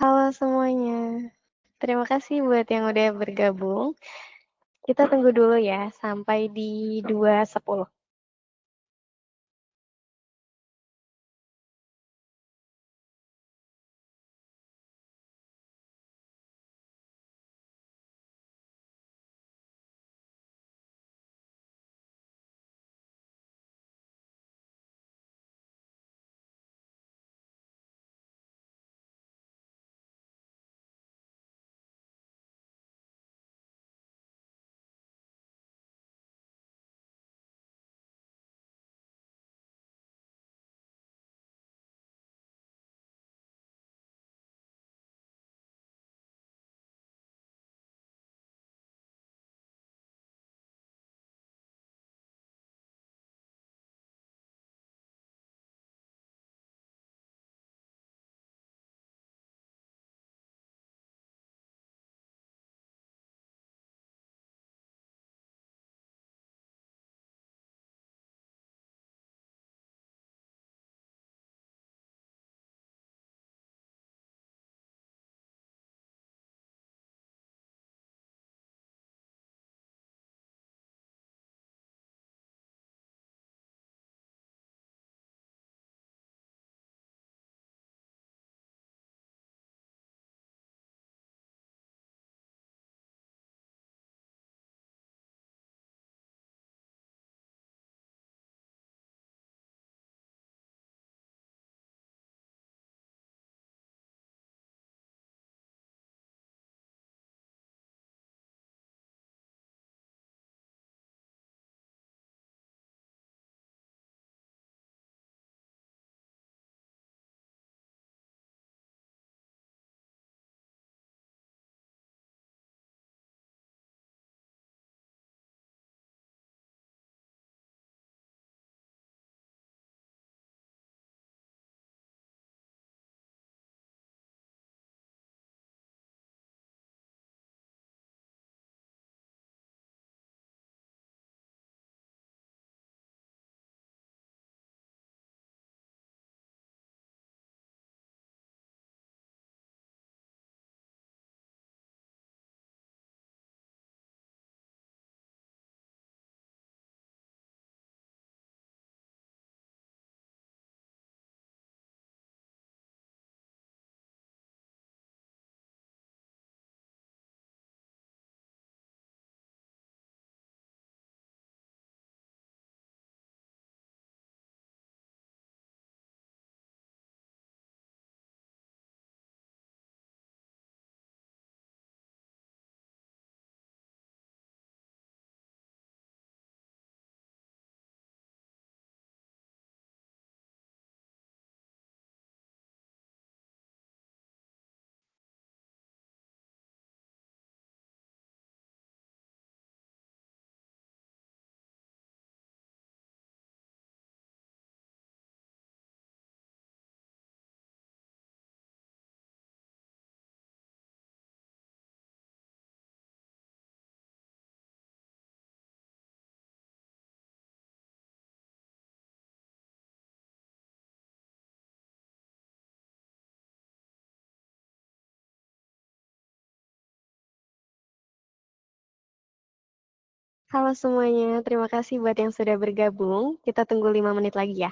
Halo semuanya, terima kasih buat yang udah bergabung. Kita tunggu dulu ya sampai di 2.10. Halo semuanya, terima kasih buat yang sudah bergabung. Kita tunggu 5 menit lagi ya.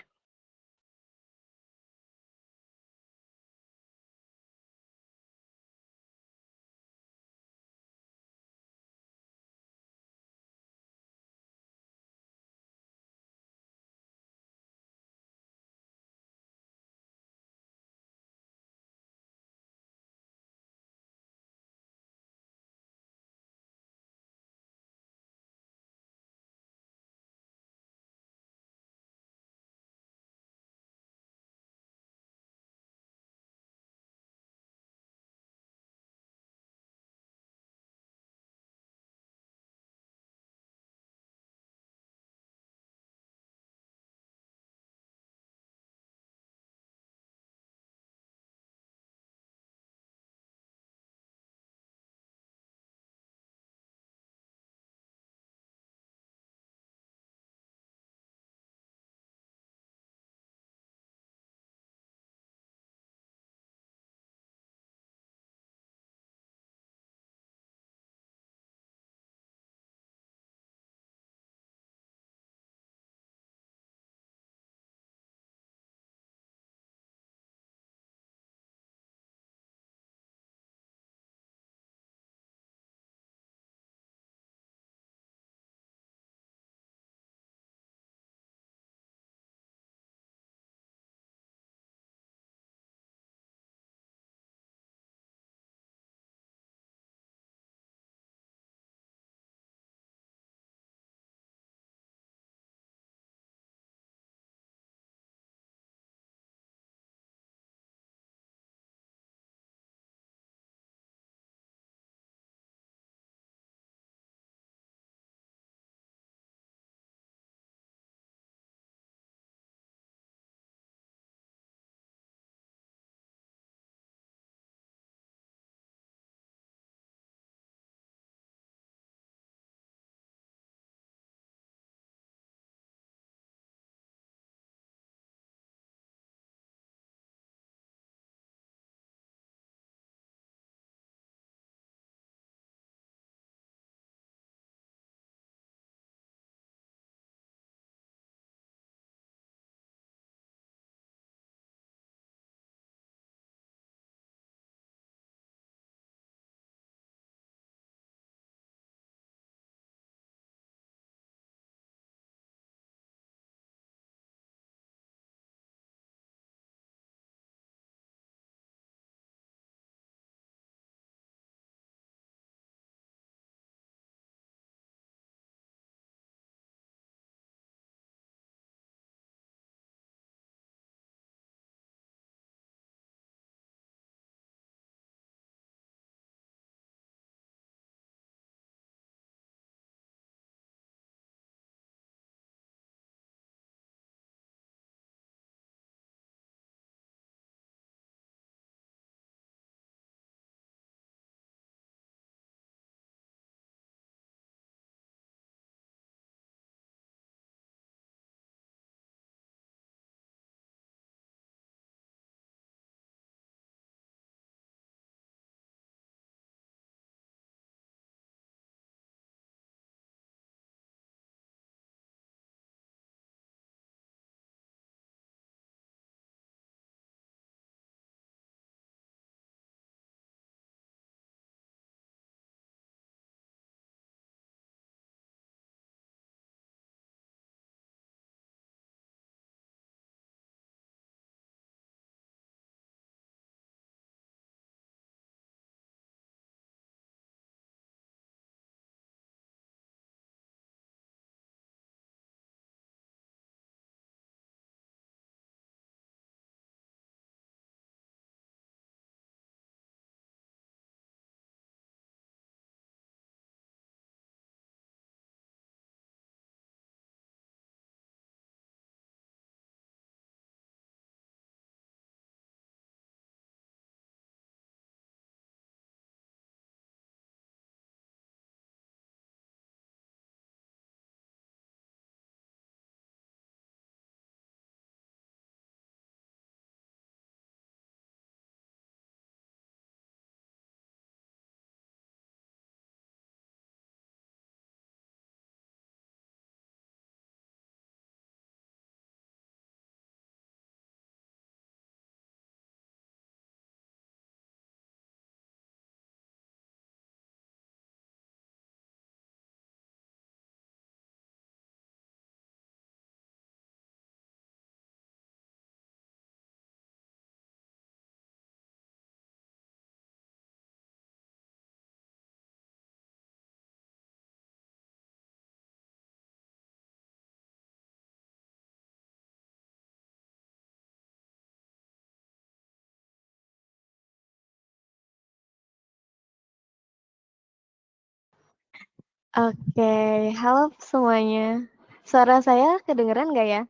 Oke, halo semuanya. Suara saya kedengeran nggak ya?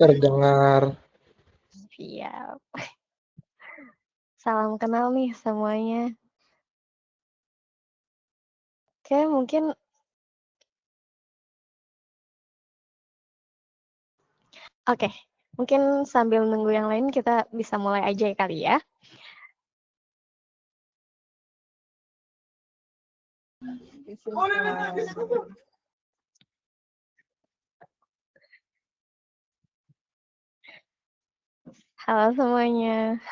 Terdengar. Siap. Salam kenal nih semuanya. Oke, mungkin sambil nunggu yang lain kita bisa mulai aja ya kali ya. Halo semuanya.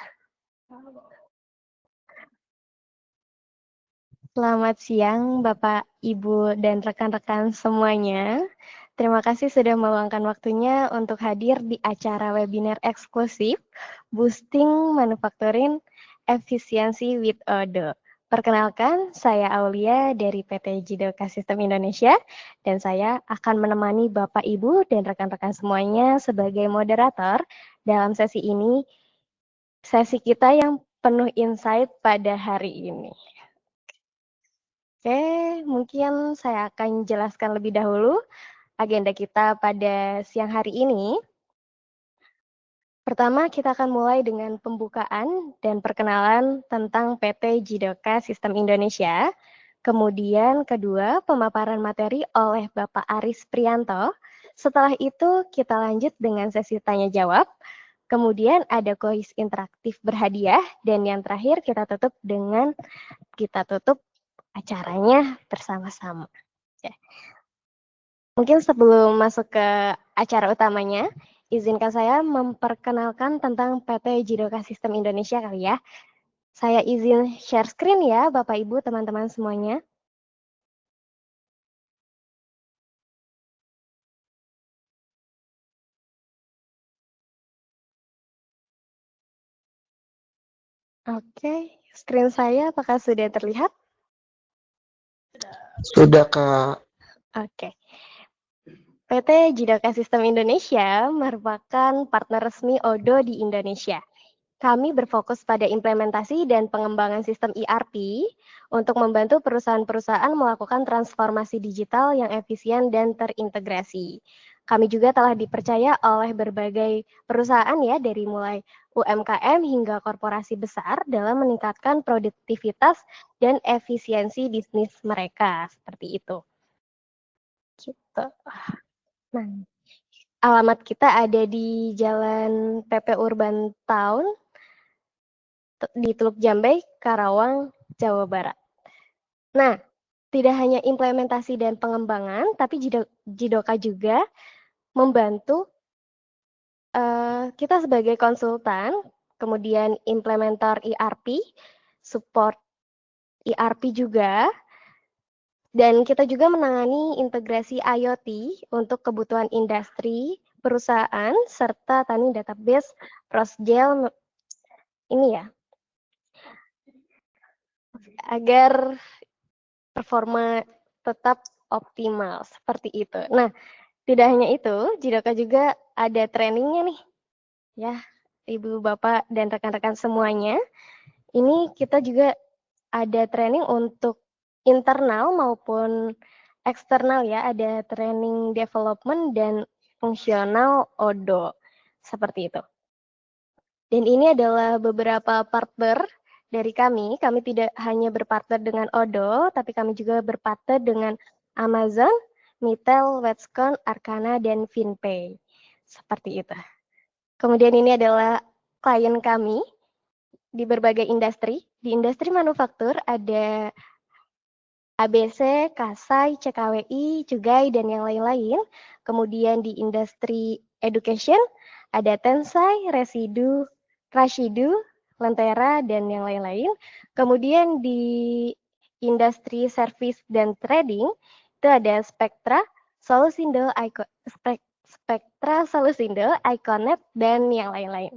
Selamat siang Bapak, Ibu, dan rekan-rekan semuanya. Terima kasih sudah meluangkan waktunya untuk hadir di acara webinar eksklusif Boosting Manufacturing Efficiency with Odo. Perkenalkan, saya Aulia dari PT Jidoka Sistem Indonesia, dan saya akan menemani Bapak, Ibu, dan rekan-rekan semuanya sebagai moderator dalam sesi ini, sesi kita yang penuh insight pada hari ini. Oke, mungkin saya akan jelaskan lebih dahulu agenda kita pada siang hari ini. Pertama, kita akan mulai dengan pembukaan dan perkenalan tentang PT Jidoka Sistem Indonesia. Kemudian kedua, pemaparan materi oleh Bapak Aris Prianto. Setelah itu, kita lanjut dengan sesi tanya-jawab. Kemudian ada kuis interaktif berhadiah. Dan yang terakhir, kita tutup acaranya bersama-sama. Ya. Mungkin sebelum masuk ke acara utamanya, izinkan saya memperkenalkan tentang PT Jidoka Sistem Indonesia kali ya. Saya izin share screen ya, Bapak Ibu, teman-teman semuanya. Oke, screen saya apakah sudah terlihat? Sudah, Kak. Oke. PT Jidoka Sistem Indonesia merupakan partner resmi ODO di Indonesia. Kami berfokus pada implementasi dan pengembangan sistem ERP untuk membantu perusahaan-perusahaan melakukan transformasi digital yang efisien dan terintegrasi. Kami juga telah dipercaya oleh berbagai perusahaan ya, dari mulai UMKM hingga korporasi besar dalam meningkatkan produktivitas dan efisiensi bisnis mereka. Seperti itu. Gitu. Nah, alamat kita ada di Jalan PP Urban Town di Teluk Jambai, Karawang, Jawa Barat. Nah, tidak hanya implementasi dan pengembangan, tapi Jidoka juga membantu kita sebagai konsultan, kemudian implementer ERP, support ERP juga, dan kita juga menangani integrasi IoT untuk kebutuhan industri, perusahaan, serta tani database, Prosgel ini ya, agar performa tetap optimal, seperti itu. Nah, tidak hanya itu, Jidoka juga ada trainingnya nih, ya, Ibu, Bapak, dan rekan-rekan semuanya. Ini kita juga ada training untuk internal maupun eksternal ya, ada training development dan fungsional ODO, seperti itu. Dan ini adalah beberapa partner dari kami. Kami tidak hanya berpartner dengan ODO, tapi kami juga berpartner dengan Amazon, Mitel, Westcon, Arcana, dan FinPay. Seperti itu. Kemudian ini adalah klien kami di berbagai industri. Di industri manufaktur ada ABC, Kasai, CKWI, Cugai, dan yang lain-lain. Kemudian di industri education ada Tensai, Rashidu, Lentera, dan yang lain-lain. Kemudian di industri service dan trading itu ada Spectra, Solusindo, Iconet, dan yang lain-lain.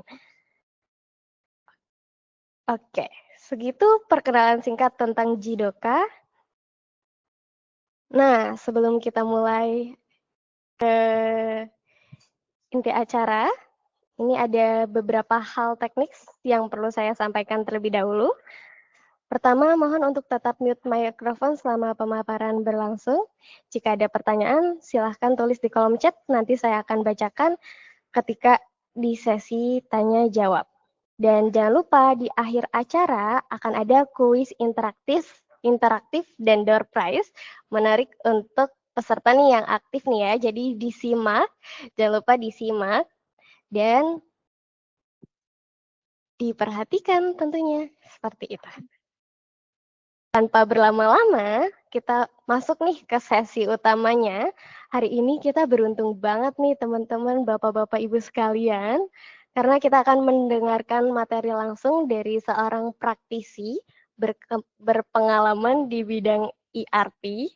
Oke, segitu perkenalan singkat tentang Jidoka. Nah, sebelum kita mulai ke inti acara, ini ada beberapa hal teknis yang perlu saya sampaikan terlebih dahulu. Pertama, mohon untuk tetap mute mikrofon selama pemaparan berlangsung. Jika ada pertanyaan, silahkan tulis di kolom chat. Nanti saya akan bacakan ketika di sesi tanya jawab. Dan jangan lupa di akhir acara akan ada kuis interaktif dan door prize. Menarik untuk peserta nih yang aktif nih ya. Jadi disimak, jangan lupa disimak dan diperhatikan tentunya seperti itu. Tanpa berlama-lama, kita masuk nih ke sesi utamanya. Hari ini kita beruntung banget nih teman-teman, bapak-bapak, ibu sekalian, karena kita akan mendengarkan materi langsung dari seorang praktisi berpengalaman di bidang ERP.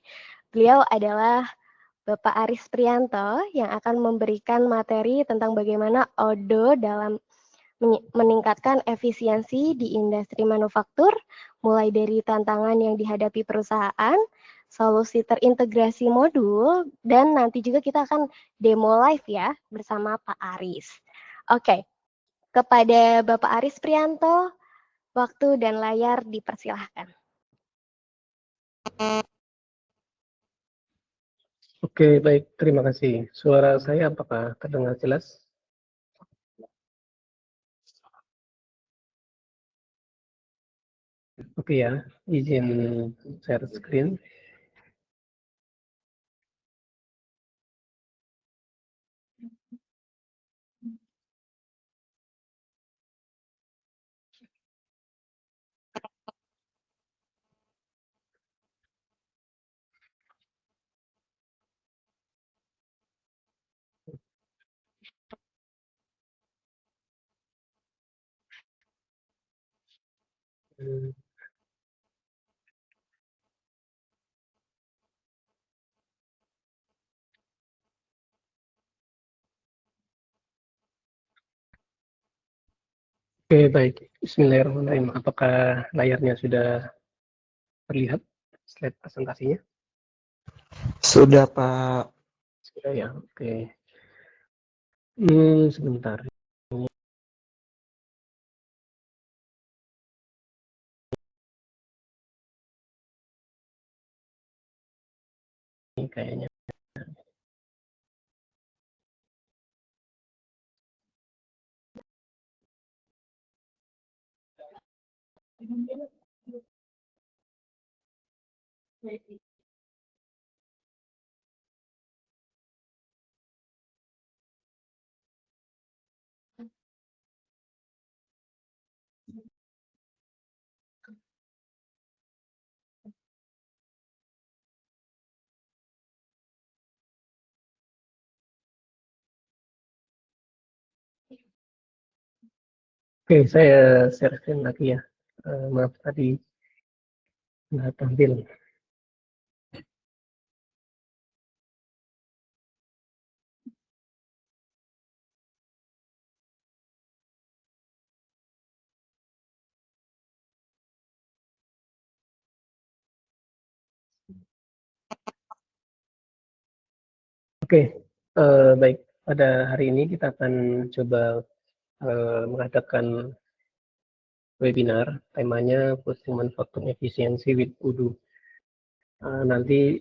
Beliau adalah Bapak Aris Prianto yang akan memberikan materi tentang bagaimana Odoo dalam meningkatkan efisiensi di industri manufaktur, mulai dari tantangan yang dihadapi perusahaan, solusi terintegrasi modul, dan nanti juga kita akan demo live ya bersama Pak Aris. Oke, kepada Bapak Aris Prianto, waktu dan layar dipersilahkan. Oke, baik. Terima kasih. Suara saya apakah terdengar jelas? Oke ya, izin share screen. Oke, baik. Bismillahirrahmanirrahim. Apakah layarnya sudah terlihat slide presentasinya? Sudah, Pak. Sudah ya, oke. Sebentar. Ini kayaknya. Oke, saya share screen lagi ya. Maaf tadi nggak tampil. Oke, baik. Pada hari ini kita akan coba mengadakan webinar. Temanya Boosting Manufacturing Efficiency with Odoo. Nanti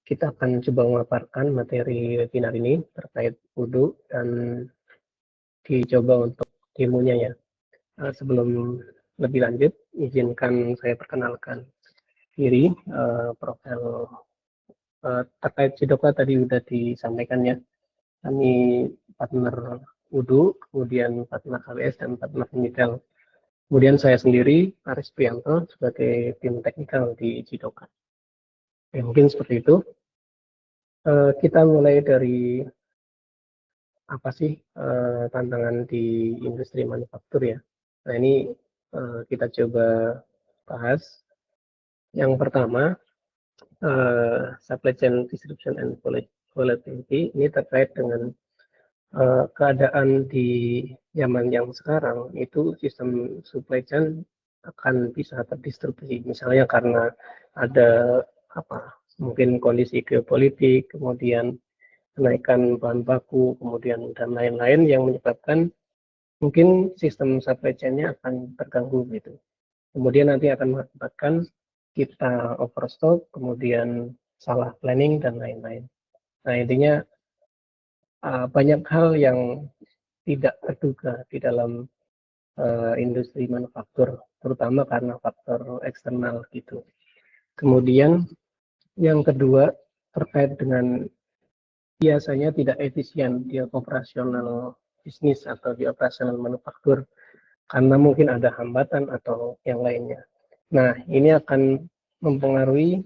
kita akan coba memaparkan materi webinar ini terkait Odoo dan dicoba untuk demonya ya. Sebelum lebih lanjut, izinkan saya perkenalkan diri. Profil terkait Jidoka tadi sudah disampaikan ya. Kami partner Odoo, kemudian partner HWS dan partner Nitel. Kemudian saya sendiri, Aris Prianto, sebagai tim teknikal di Jidoka. Ya, mungkin seperti itu. Kita mulai dari apa sih tantangan di industri manufaktur ya. Nah ini kita coba bahas. Yang pertama, supply chain disruption and volatility. Ini terkait dengan keadaan di zaman yang sekarang, itu sistem supply chain akan bisa terdisrupsi. Misalnya karena ada mungkin kondisi geopolitik, kemudian kenaikan bahan baku, kemudian dan lain-lain yang menyebabkan mungkin sistem supply chain-nya akan terganggu gitu. Kemudian nanti akan mengakibatkan kita overstock, kemudian salah planning dan lain-lain. Nah, intinya banyak hal yang tidak terduga di dalam industri manufaktur, terutama karena faktor eksternal gitu. Kemudian yang kedua terkait dengan biasanya tidak efisien di operasional bisnis atau di operasional manufaktur karena mungkin ada hambatan atau yang lainnya. Nah, ini akan mempengaruhi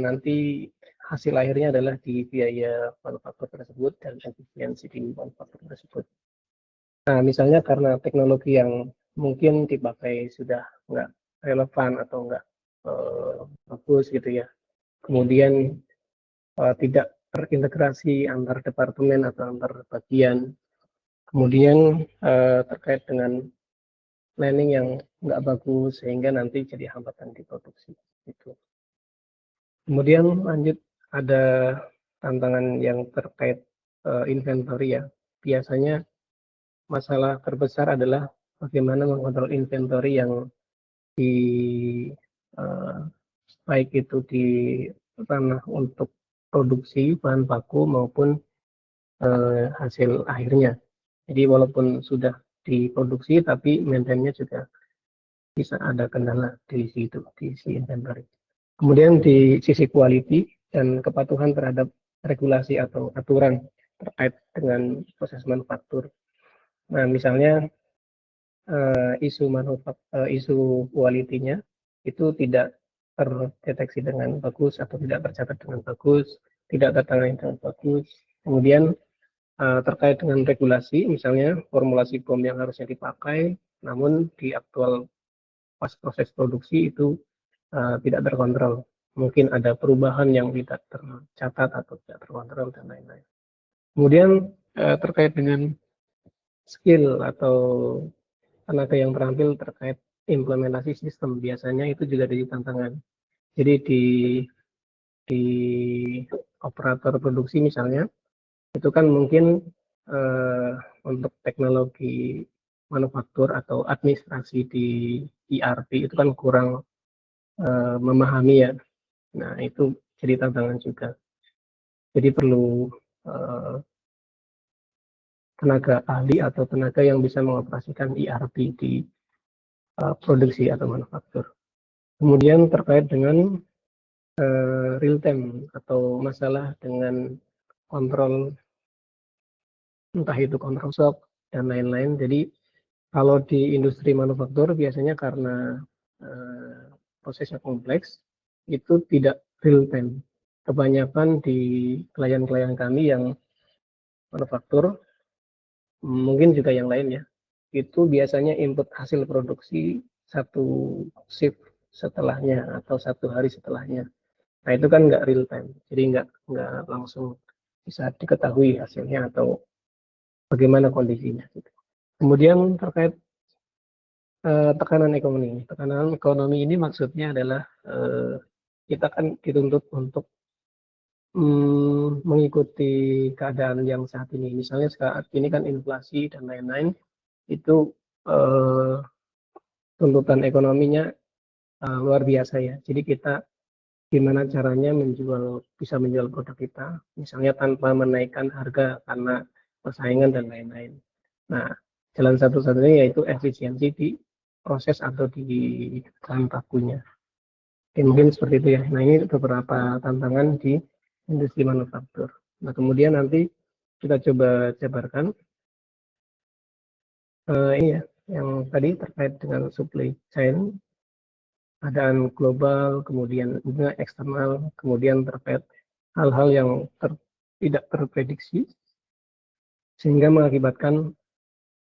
nanti hasil akhirnya adalah di biaya manufaktur tersebut dan efisiensi di manufaktur tersebut. Nah, misalnya karena teknologi yang mungkin dipakai sudah nggak relevan atau nggak bagus gitu ya. Kemudian tidak terintegrasi antar departemen atau antar bagian. Kemudian terkait dengan planning yang nggak bagus sehingga nanti jadi hambatan di produksi. Gitu. Kemudian lanjut ada tantangan yang terkait inventory ya. Biasanya masalah terbesar adalah bagaimana mengontrol inventory yang di baik itu di ranah untuk produksi bahan baku maupun hasil akhirnya. Jadi walaupun sudah diproduksi tapi maintenance juga bisa ada kendala di situ, di sisi inventory. Kemudian di sisi quality dan kepatuhan terhadap regulasi atau aturan terkait dengan proses manufaktur. Nah, misalnya isu quality-nya itu tidak terdeteksi dengan bagus atau tidak tercatat dengan bagus, tidak tertangani dengan bagus. Kemudian terkait dengan regulasi, misalnya formulasi BOM yang harusnya dipakai, namun di aktual pas proses produksi itu tidak terkontrol. Mungkin ada perubahan yang tidak tercatat atau tidak terkontrol dan lain-lain. Kemudian terkait dengan skill atau tenaga yang terampil terkait implementasi sistem, biasanya itu juga jadi tantangan. Jadi di operator produksi misalnya, itu kan mungkin untuk teknologi manufaktur atau administrasi di ERP itu kan kurang memahami ya. Nah, itu jadi tantangan juga. Jadi perlu tenaga ahli atau tenaga yang bisa mengoperasikan ERP di produksi atau manufaktur. Kemudian terkait dengan real time atau masalah dengan kontrol, entah itu kontrol shock dan lain-lain. Jadi kalau di industri manufaktur biasanya karena prosesnya kompleks, itu tidak real time. Kebanyakan di klien-klien kami yang manufaktur, mungkin juga yang lain ya, itu biasanya input hasil produksi satu shift setelahnya atau satu hari setelahnya. Nah, itu kan nggak real time, jadi nggak langsung bisa diketahui hasilnya atau bagaimana kondisinya. Kemudian terkait tekanan ekonomi. Tekanan ekonomi ini maksudnya adalah kita kan dituntut untuk mengikuti keadaan yang saat ini. Misalnya saat ini kan inflasi dan lain-lain, itu tuntutan ekonominya luar biasa ya. Jadi kita gimana caranya bisa menjual produk kita, misalnya tanpa menaikkan harga karena persaingan dan lain-lain. Nah, jalan satu-satunya yaitu efisiensi di proses atau di bahan bakunya. Mungkin seperti itu ya. Nah, ini beberapa tantangan di industri manufaktur. Nah, kemudian nanti kita coba jabarkan ini ya, yang tadi terkait dengan supply chain, keadaan global, kemudian juga eksternal, kemudian terkait hal-hal yang tidak terprediksi, sehingga mengakibatkan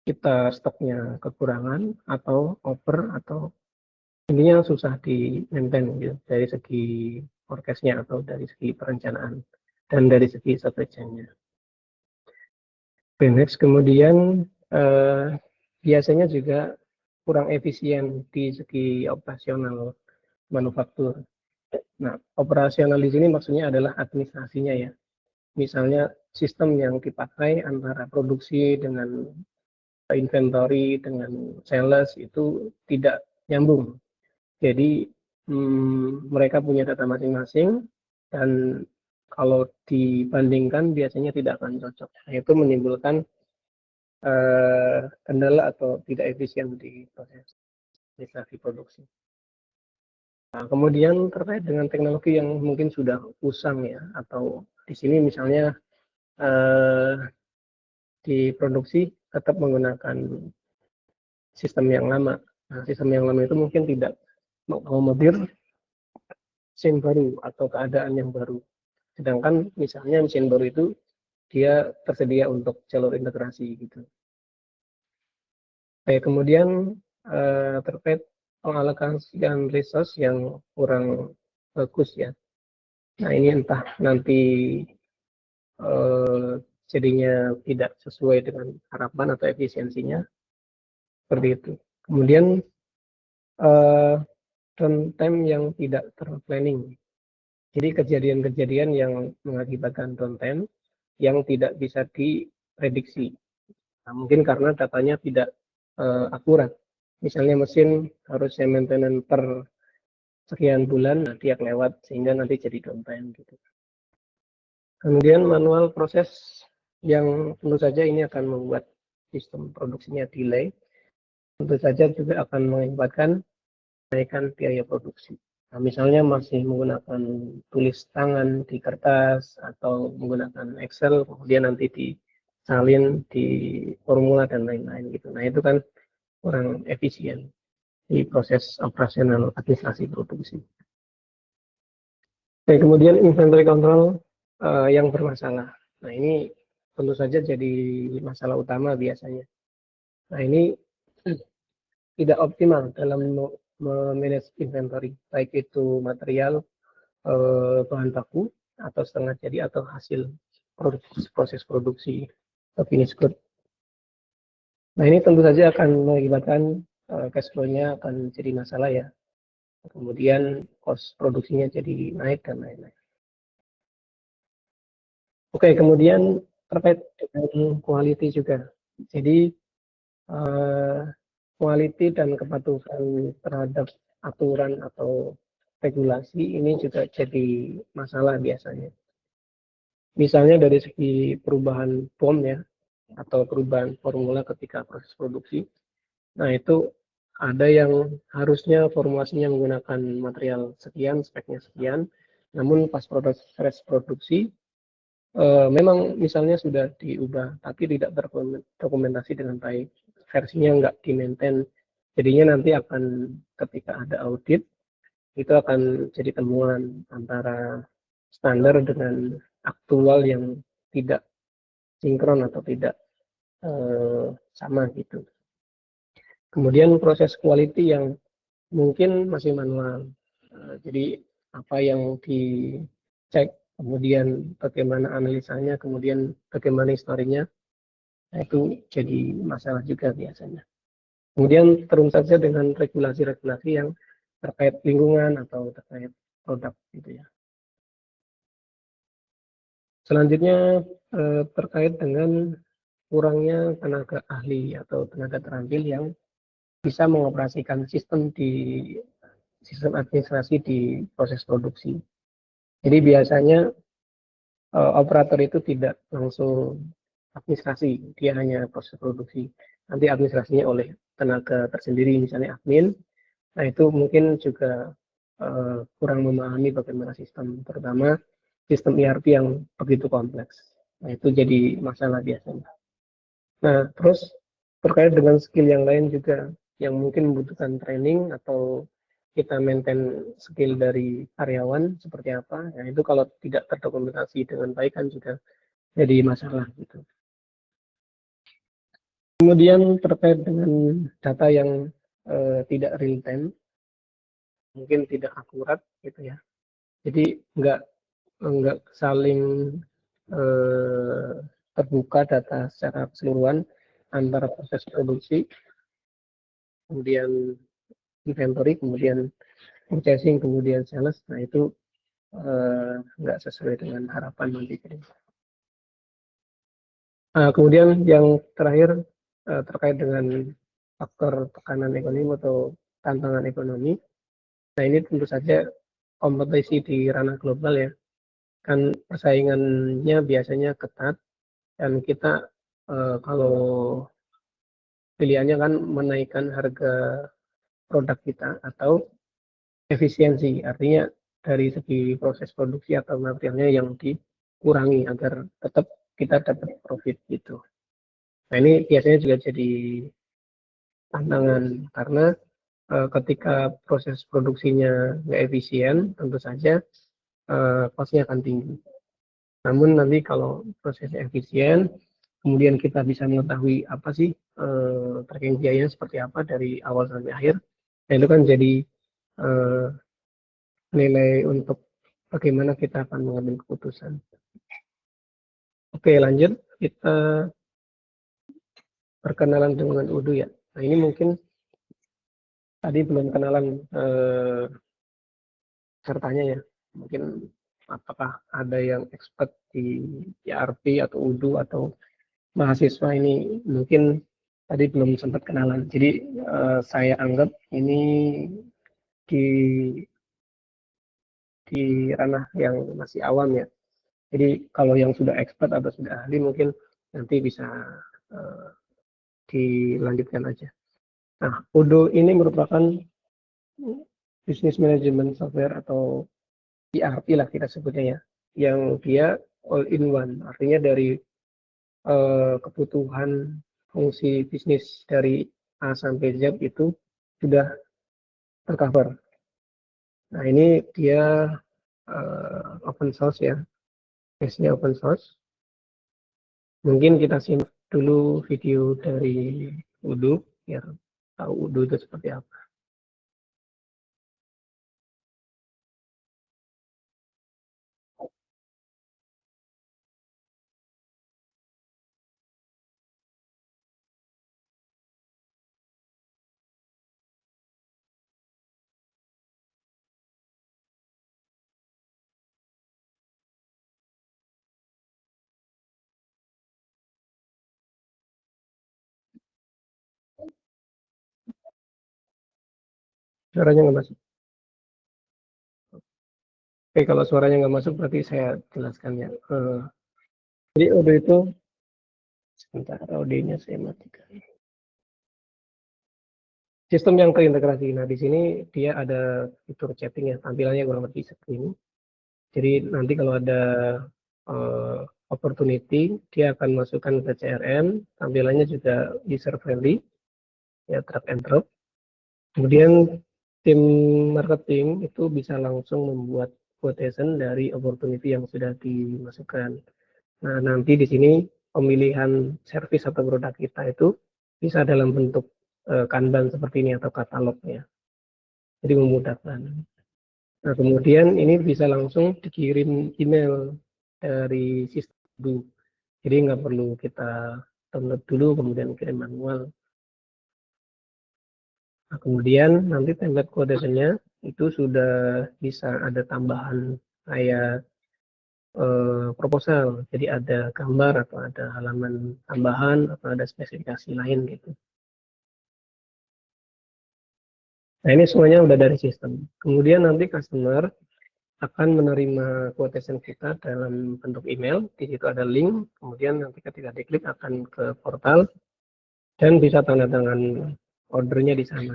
kita stoknya kekurangan atau over atau intinya susah di maintain gitu, dari segi forecast-nya atau dari segi perencanaan dan dari segi supply chain-nya. Next, kemudian biasanya juga kurang efisien di segi operasional manufaktur. Nah, operasional di sini maksudnya adalah administrasinya ya. Misalnya sistem yang dipakai antara produksi dengan inventory dengan sales itu tidak nyambung. Jadi mereka punya data masing-masing dan kalau dibandingkan biasanya tidak akan cocok. Nah, itu menimbulkan kendala atau tidak efisien di proses administrasi produksi. Nah, kemudian terkait dengan teknologi yang mungkin sudah usang ya, atau di sini misalnya di produksi tetap menggunakan sistem yang lama. Nah, sistem yang lama itu mungkin tidak mengakomodir mesin baru atau keadaan yang baru. Sedangkan misalnya mesin baru itu dia tersedia untuk jalur integrasi gitu. Kemudian terkait pengalokasian resource yang kurang bagus ya. Nah ini entah nanti jadinya tidak sesuai dengan harapan atau efisiensinya seperti itu. Kemudian downtime yang tidak terplanning. Jadi kejadian-kejadian yang mengakibatkan downtime yang tidak bisa diprediksi. Nah, mungkin karena datanya tidak akurat. Misalnya mesin harusnya maintenance per sekian bulan, nanti yang lewat sehingga nanti jadi downtime gitu. Kemudian manual proses yang tentu saja ini akan membuat sistem produksinya delay. Tentu saja juga akan mengakibatkan kenaikan biaya produksi. Nah, misalnya masih menggunakan tulis tangan di kertas atau menggunakan Excel, kemudian nanti disalin di formula dan lain-lain gitu. Nah itu kan kurang efisien di proses operasional administrasi produksi. Oke, kemudian inventory control yang bermasalah. Nah ini tentu saja jadi masalah utama biasanya. Nah ini tidak optimal dalam memanage inventory, baik itu material, bahan baku, atau setengah jadi, atau hasil proses produksi finish good. Nah ini tentu saja akan mengakibatkan cash flow-nya akan jadi masalah ya. Kemudian cost produksinya jadi naik dan lain-lain. Oke, kemudian terkait dengan quality juga. Jadi quality dan kepatuhan terhadap aturan atau regulasi ini juga jadi masalah biasanya. Misalnya dari segi perubahan POM ya, atau perubahan formula ketika proses produksi. Nah itu ada yang harusnya formulasinya menggunakan material sekian, speknya sekian, namun pas proses produksi memang misalnya sudah diubah, tapi tidak terdokumentasi dengan baik, versinya nggak di-maintain, jadinya nanti akan ketika ada audit, itu akan jadi temuan antara standar dengan aktual yang tidak sinkron atau tidak sama gitu. Kemudian proses quality yang mungkin masih manual, jadi apa yang dicek, kemudian bagaimana analisanya, kemudian bagaimana historinya, nah itu jadi masalah juga biasanya. Kemudian terus saja dengan regulasi-regulasi yang terkait lingkungan atau terkait produk gitu ya. Selanjutnya terkait dengan kurangnya tenaga ahli atau tenaga terampil yang bisa mengoperasikan sistem administrasi di proses produksi. Jadi biasanya operator itu tidak langsung administrasi, dia hanya proses produksi. Nanti administrasinya oleh tenaga tersendiri, misalnya admin. Nah itu mungkin juga kurang memahami bagaimana sistem, terutama sistem ERP yang begitu kompleks. Nah itu jadi masalah biasanya. Nah terus terkait dengan skill yang lain juga, yang mungkin membutuhkan training atau kita maintain skill dari karyawan seperti apa, nah itu kalau tidak terdokumentasi dengan baik kan juga jadi masalah gitu. Kemudian terkait dengan data yang tidak real time, mungkin tidak akurat gitu ya. Jadi nggak saling terbuka data secara keseluruhan antara proses produksi, kemudian inventory, kemudian purchasing, kemudian sales. Nah itu nggak sesuai dengan harapan nanti. Kemudian yang terakhir terkait dengan faktor tekanan ekonomi atau tantangan ekonomi. Nah, ini tentu saja kompetisi di ranah global ya. Kan persaingannya biasanya ketat dan kita kalau pilihannya kan menaikkan harga produk kita atau efisiensi, artinya dari segi proses produksi atau materialnya yang dikurangi agar tetap kita dapat profit gitu. Nah, ini biasanya juga jadi tantangan karena ketika proses produksinya nggak efisien, tentu saja cost-nya akan tinggi. Namun nanti kalau prosesnya efisien, kemudian kita bisa mengetahui apa sih tracking biayanya seperti apa dari awal sampai akhir, nah itu kan jadi nilai untuk bagaimana kita akan mengambil keputusan. Oke, lanjut kita perkenalan dengan Udu ya. Nah, ini mungkin tadi belum kenalan sertanya ya. Mungkin apakah ada yang expert di ERP atau Udu atau mahasiswa ini mungkin tadi belum sempat kenalan. Jadi saya anggap ini di ranah yang masih awam ya. Jadi kalau yang sudah expert atau sudah ahli mungkin nanti bisa uh, dilanjutkan aja. Nah, Udo ini merupakan business management software atau ERP lah kita sebutnya ya, yang dia all in one, artinya dari kebutuhan fungsi bisnis dari A sampai Z itu sudah tercover. Nah, ini dia open source ya, base-nya open source. Mungkin kita simak dulu video dari Udo biar tahu Udo itu seperti apa. Suaranya nggak masuk. Oke, kalau suaranya nggak masuk berarti saya jelaskan ya. Jadi Udo itu, sebentar audionya saya matikan. Sistem yang terintegrasi. Nah, di sini dia ada fitur chatting ya, tampilannya kurang lebih seperti ini. Jadi nanti kalau ada opportunity, dia akan masukkan ke CRM, tampilannya juga user friendly, ya drag and drop. Kemudian tim marketing itu bisa langsung membuat quotation dari opportunity yang sudah dimasukkan. Nah, nanti di sini pemilihan service atau produk kita itu bisa dalam bentuk Kanban seperti ini atau katalognya. Jadi memudahkan. Nah, kemudian ini bisa langsung dikirim email dari sistem. Jadi nggak perlu kita download dulu kemudian kirim manual. Nah, kemudian nanti template quotation-nya itu sudah bisa ada tambahan kayak proposal. Jadi ada gambar atau ada halaman tambahan atau ada spesifikasi lain gitu. Nah, ini semuanya udah dari sistem. Kemudian nanti customer akan menerima quotation kita dalam bentuk email. Di situ ada link. Kemudian nanti ketika diklik akan ke portal dan bisa tanda tangan ordernya di sana.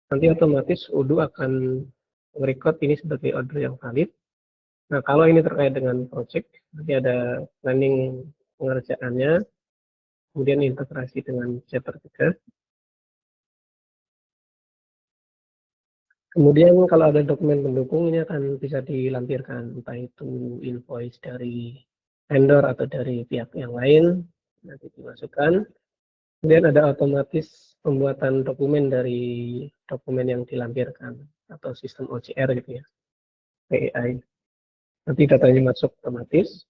Nanti otomatis Udo akan merecord ini sebagai order yang valid. Nah, kalau ini terkait dengan project, nanti ada planning pengerjaannya, kemudian integrasi dengan chapter 3. Kemudian kalau ada dokumen pendukung ini akan bisa dilampirkan, entah itu invoice dari vendor atau dari pihak yang lain, nanti dimasukkan. Kemudian ada otomatis pembuatan dokumen dari dokumen yang dilampirkan atau sistem OCR gitu ya, PAI. Nanti datanya masuk otomatis.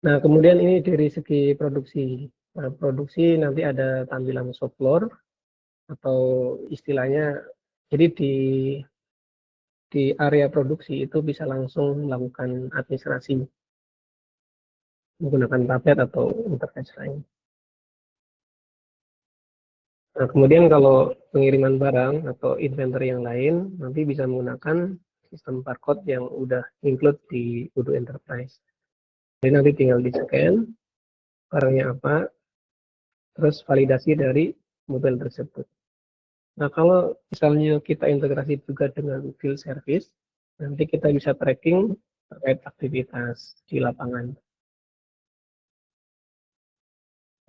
Nah, kemudian ini dari segi produksi. Nah, produksi nanti ada tampilan shop floor atau istilahnya, jadi di area produksi itu bisa langsung melakukan administrasi menggunakan tablet atau interface lain. Nah, kemudian kalau pengiriman barang atau inventory yang lain, nanti bisa menggunakan sistem barcode yang udah include di Odoo Enterprise. Jadi nanti tinggal di-scan barangnya apa, terus validasi dari model tersebut. Nah, kalau misalnya kita integrasi juga dengan field service, nanti kita bisa tracking terkait aktivitas di lapangan.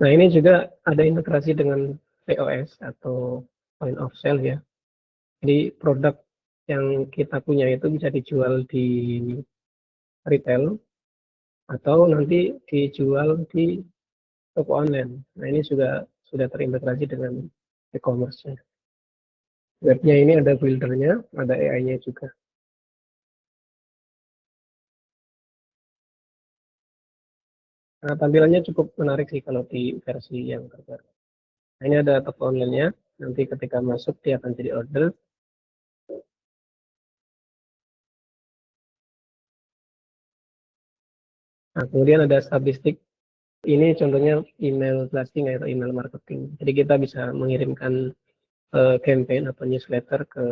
Nah, ini juga ada integrasi dengan POS atau point of sale ya. Jadi produk yang kita punya itu bisa dijual di retail atau nanti dijual di toko online. Nah, ini juga sudah terintegrasi dengan e-commerce-nya. Webnya ini ada buildernya, ada AI-nya juga. Nah, tampilannya cukup menarik sih kalau di versi yang terbaru. Nah, ini ada toko online-nya. Nanti ketika masuk dia akan jadi order. Nah, kemudian ada statistik. Ini contohnya email blasting atau email marketing. Jadi kita bisa mengirimkan campaign atau newsletter ke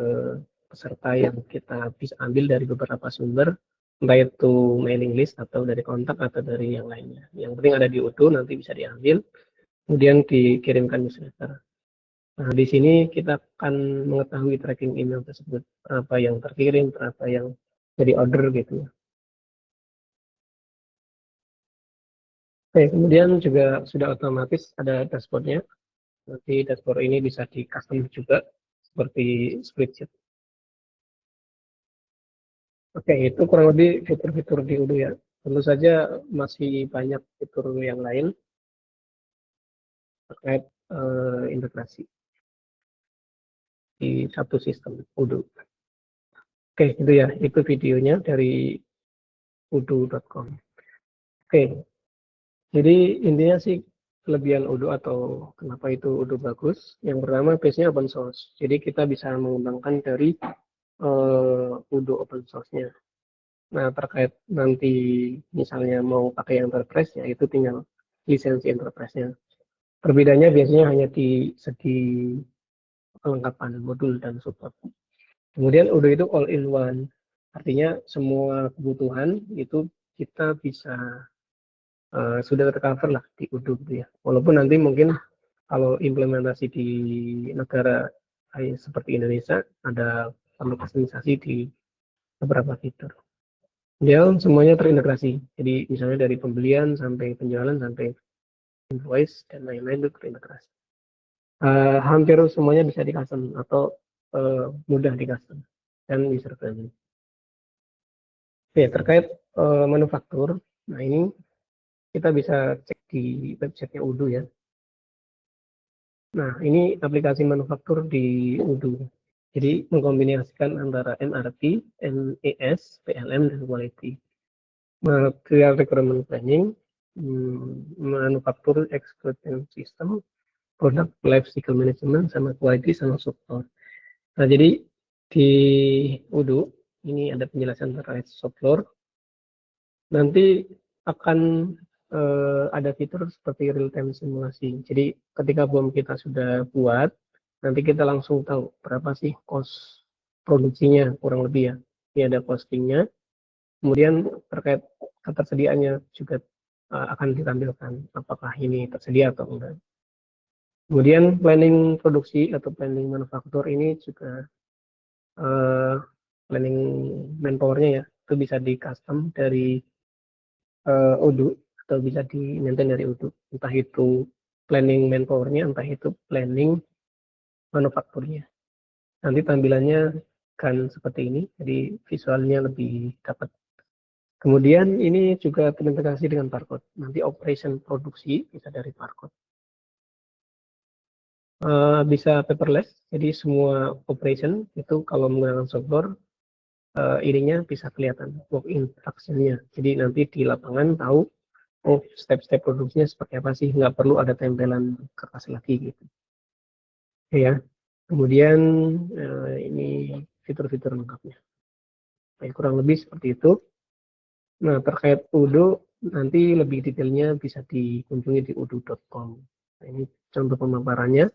peserta yang kita bisa ambil dari beberapa sumber, entah itu mailing list atau dari kontak atau dari yang lainnya. Yang penting ada di Odoo, nanti bisa diambil, kemudian dikirimkan newsletter. Nah, di sini kita akan mengetahui tracking email tersebut, berapa yang terkirim, berapa yang jadi order gitu. Oke, kemudian juga sudah otomatis ada dashboardnya. Nanti dashboard ini bisa di custom juga seperti spreadsheet. Oke, itu kurang lebih fitur-fitur di Odoo ya. Tentu saja masih banyak fitur yang lain terkait integrasi di satu sistem Odoo. Oke, itu ya, itu videonya dari odoo.com. Oke, jadi intinya sih kelebihan Odoo atau kenapa itu Odoo bagus. Yang pertama, base-nya open source. Jadi kita bisa mengembangkan dari Odoo open source-nya. Nah, terkait nanti misalnya mau pakai enterprise, ya itu tinggal lisensi enterprise-nya. Perbedaannya biasanya hanya di segi kelengkapan modul dan support. Kemudian Odoo itu all in one. Artinya semua kebutuhan itu kita bisa sudah tercover lah di Odoo gitu ya. Walaupun nanti mungkin kalau implementasi di negara seperti Indonesia ada perlu kustomisasi di beberapa fitur. Dia semuanya terintegrasi. Jadi misalnya dari pembelian sampai penjualan sampai invoice dan lain-lain itu terintegrasi. Hampir semuanya bisa di custom atau mudah di custom dan user friendly. Oke, terkait manufaktur, nah ini kita bisa cek di websitenya Odoo ya. Nah, ini aplikasi manufaktur di Odoo. Jadi mengkombinasikan antara MRP, MES, PLM, dan Quality. Material Requirement Planning, Manufaktur Execution System, Product Life Cycle Management, sama Quality, sama Support. Nah, jadi di Odoo, ini ada penjelasan terkait shop floor. Nanti akan ada fitur seperti real time simulasi. Jadi ketika bom kita sudah buat, nanti kita langsung tahu berapa sih cost produksinya kurang lebih ya. Ini ada costingnya. Kemudian terkait ketersediaannya juga akan ditampilkan apakah ini tersedia atau enggak. Kemudian planning produksi atau planning manufaktur ini juga planning manpower-nya ya, itu bisa di custom dari Odoo atau bisa di maintain dari Odoo, entah itu planning manpower-nya, entah itu planning manufakturnya. Nanti tampilannya akan seperti ini, jadi visualnya lebih dapat. Kemudian ini juga terintegrasi dengan barcode. Nanti operation produksi bisa dari barcode. Bisa paperless, jadi semua operation itu kalau menggunakan software ininya bisa kelihatan walk instruction-nya. Jadi nanti di lapangan tahu oh step-step produksinya seperti apa sih, nggak perlu ada tempelan kertas lagi gitu. Ya, kemudian ini fitur-fitur lengkapnya. Baik, kurang lebih seperti itu. Nah, terkait Odoo nanti lebih detailnya bisa dikunjungi di odoo.com. Nah, ini contoh pemaparannya.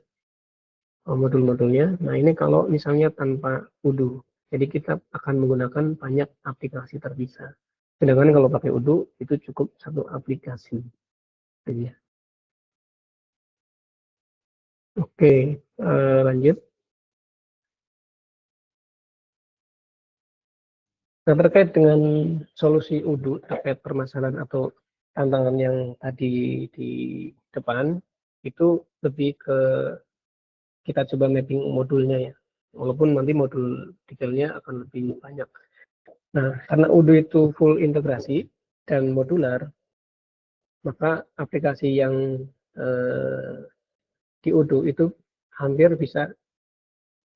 modul-modulnya. Nah, ini kalau misalnya tanpa Odoo. Jadi kita akan menggunakan banyak aplikasi terpisah. Sedangkan kalau pakai Odoo itu cukup satu aplikasi. Jadi, oke, lanjut. Nah, terkait dengan solusi Odoo terkait permasalahan atau tantangan yang tadi di depan, itu lebih ke kita coba mapping modulnya ya. Walaupun nanti modul detailnya akan lebih banyak. Nah, karena Odoo itu full integrasi dan modular, maka aplikasi yang di Odoo itu hampir bisa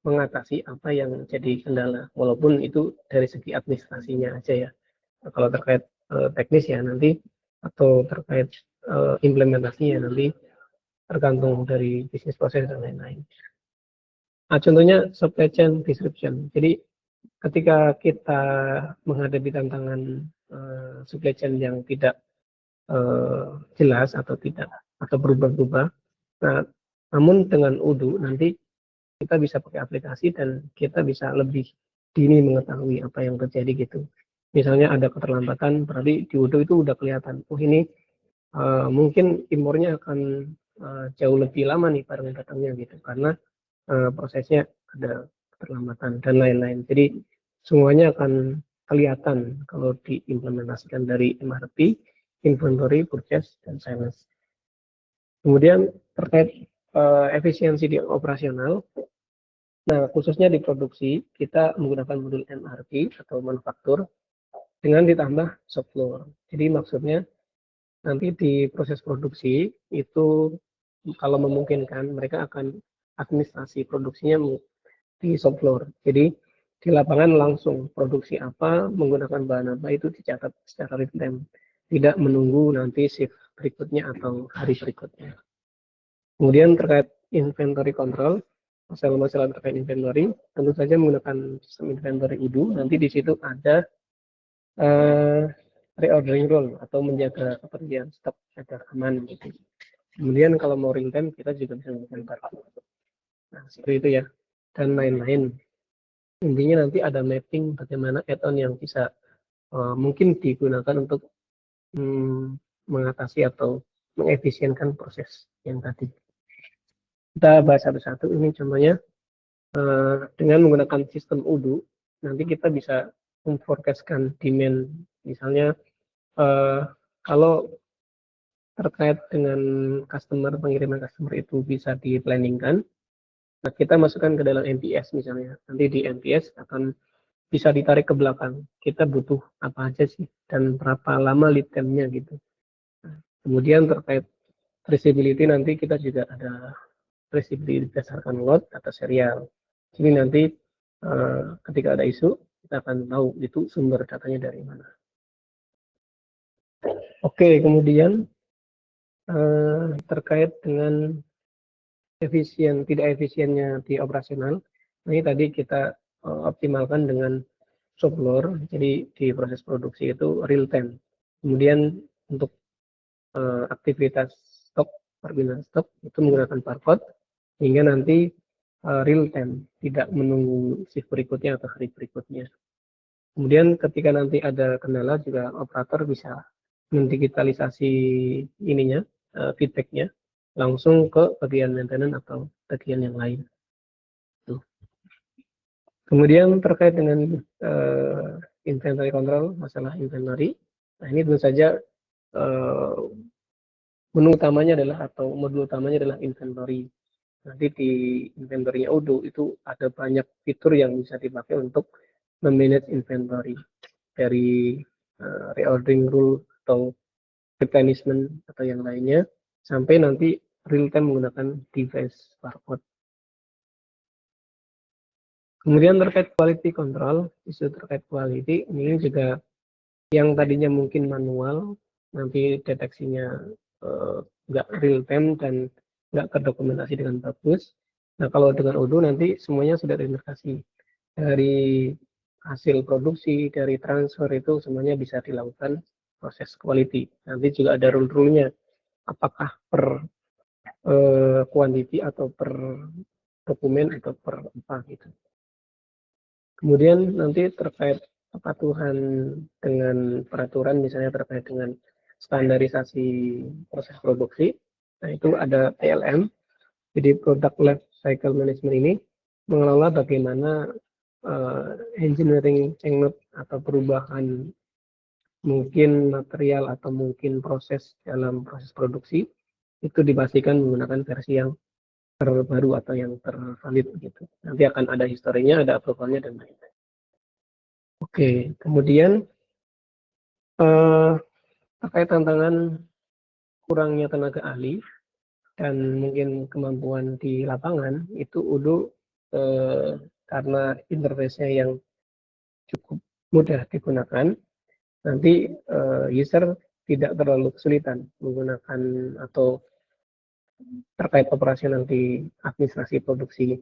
mengatasi apa yang jadi kendala, walaupun itu dari segi administrasinya aja ya. Nah, kalau terkait teknis ya nanti, atau terkait implementasinya nanti tergantung dari bisnis proses dan lain-lain. Nah, contohnya supply chain description. Jadi ketika kita menghadapi tantangan supply chain yang tidak jelas atau tidak atau berubah-ubah, nah, namun dengan Odoo nanti kita bisa pakai aplikasi dan kita bisa lebih dini mengetahui apa yang terjadi gitu. Misalnya ada keterlambatan, berarti di Odoo itu udah kelihatan, oh ini mungkin impornya akan jauh lebih lama nih barang datangnya gitu, karena prosesnya ada keterlambatan dan lain-lain. Jadi semuanya akan kelihatan kalau diimplementasikan dari MRP, inventory, purchase, dan sales. Kemudian terkait efisiensi di operasional, nah khususnya di produksi kita menggunakan modul MRP atau manufaktur dengan ditambah shop floor. Jadi maksudnya nanti di proses produksi itu kalau memungkinkan mereka akan administrasi produksinya di shop floor. Jadi di lapangan langsung produksi apa, menggunakan bahan apa itu dicatat secara real time. Tidak menunggu nanti shift berikutnya atau hari berikutnya. Kemudian terkait inventory control, masalah-masalah terkait inventory, tentu saja menggunakan sistem inventory Odoo. Nanti di situ ada reordering rule atau menjaga ketersediaan stok agar aman gitu. Kemudian kalau mau real time kita juga bisa menggunakan barcode. Nah, seperti itu ya. Dan lain-lain. Intinya nanti ada mapping bagaimana add-on yang bisa mungkin digunakan untuk mengatasi atau mengefisienkan proses yang tadi. Kita bahas satu-satu. Ini contohnya dengan menggunakan sistem Odoo, nanti kita bisa memforecastkan demand. Misalnya kalau terkait dengan customer, pengiriman customer itu bisa di-planningkan, nah kita masukkan ke dalam MPS misalnya. Nanti di MPS akan bisa ditarik ke belakang. Kita butuh apa aja sih dan berapa lama lead time-nya gitu. Kemudian terkait traceability nanti kita juga ada traceability berdasarkan lot atau serial. Jadi nanti ketika ada isu kita akan tahu itu sumber datanya dari mana. Oke, kemudian terkait dengan tidak efisiennya di operasional, ini tadi kita optimalkan dengan shop floor, jadi di proses produksi itu real time. Kemudian untuk aktivitas stok, perpindahan stok itu menggunakan barcode, hingga nanti real time, tidak menunggu shift berikutnya atau hari berikutnya. Kemudian ketika nanti ada kendala juga operator bisa mendigitalisasi ininya, feedbacknya langsung ke bagian maintenance atau bagian yang lain. Tuh. Kemudian terkait dengan inventory control, masalah inventory, nah ini tentu saja menu utamanya adalah atau modul utamanya adalah inventory. Nanti di inventory-nya Odoo itu ada banyak fitur yang bisa dipakai untuk memanage inventory, dari reordering rule atau replenishment atau yang lainnya, sampai nanti real time menggunakan device barcode. Kemudian terkait quality control, isu terkait quality ini juga yang tadinya mungkin manual, nanti deteksinya nggak real time dan nggak terdokumentasi dengan bagus. Nah, kalau dengan Odoo nanti semuanya sudah terintegrasi. Dari hasil produksi, dari transfer itu semuanya bisa dilakukan proses quality. Nanti juga ada rule-rule-nya. Apakah per quantity atau per dokumen atau per apa gitu. Kemudian nanti terkait kepatuhan dengan peraturan, misalnya terkait dengan standarisasi proses produksi, nah itu ada PLM. Jadi Product Life Cycle Management ini mengelola bagaimana engineering change atau perubahan mungkin material atau mungkin proses dalam proses produksi itu dipastikan menggunakan versi yang terbaru atau yang tervalid gitu. Nanti akan ada historinya, ada approvalnya dan lain-lain. Oke, kemudian terkait tantangan kurangnya tenaga ahli dan mungkin kemampuan di lapangan itu UDU karena interface-nya yang cukup mudah digunakan, nanti user tidak terlalu kesulitan menggunakan atau terkait operasional di administrasi produksi.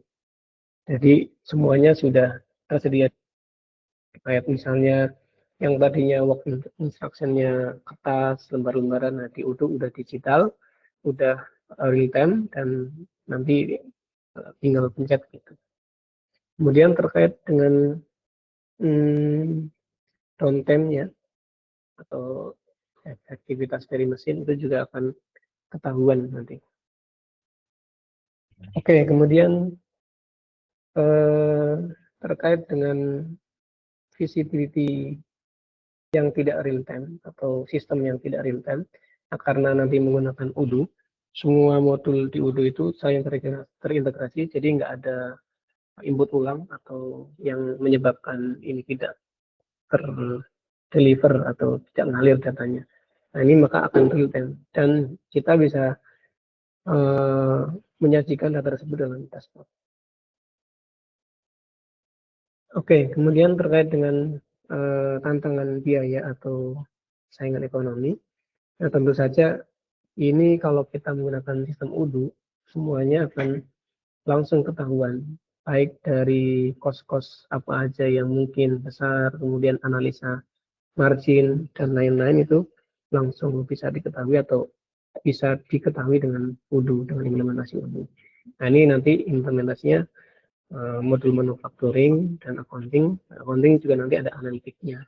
Jadi semuanya sudah tersedia, kayak misalnya yang tadinya work instruction-nya kertas, lembar-lembaran, nah di UDU udah digital, udah real time, dan nanti tinggal pencet gitu. Kemudian terkait dengan downtime-nya atau efektivitas dari mesin itu juga akan ketahuan nanti. Oke, kemudian terkait dengan visibility yang tidak real time atau sistem yang tidak real time, nah, karena nanti menggunakan UDU, semua modul di UDU itu saling terintegrasi, jadi nggak ada input ulang atau yang menyebabkan ini tidak terdeliver atau tidak mengalir datanya. Nah ini maka akan real time dan kita bisa menyajikan data tersebut dalam dashboard. Oke, kemudian terkait dengan tantangan biaya atau saingan ekonomi, nah tentu saja ini kalau kita menggunakan sistem UDU, semuanya akan langsung ketahuan, baik dari kos-kos apa aja yang mungkin besar, kemudian analisa margin, dan lain-lain itu langsung bisa diketahui atau bisa diketahui dengan UDU, dengan implementasi UDU. Nah ini nanti implementasinya modul manufacturing dan accounting. Accounting juga nanti ada analitiknya.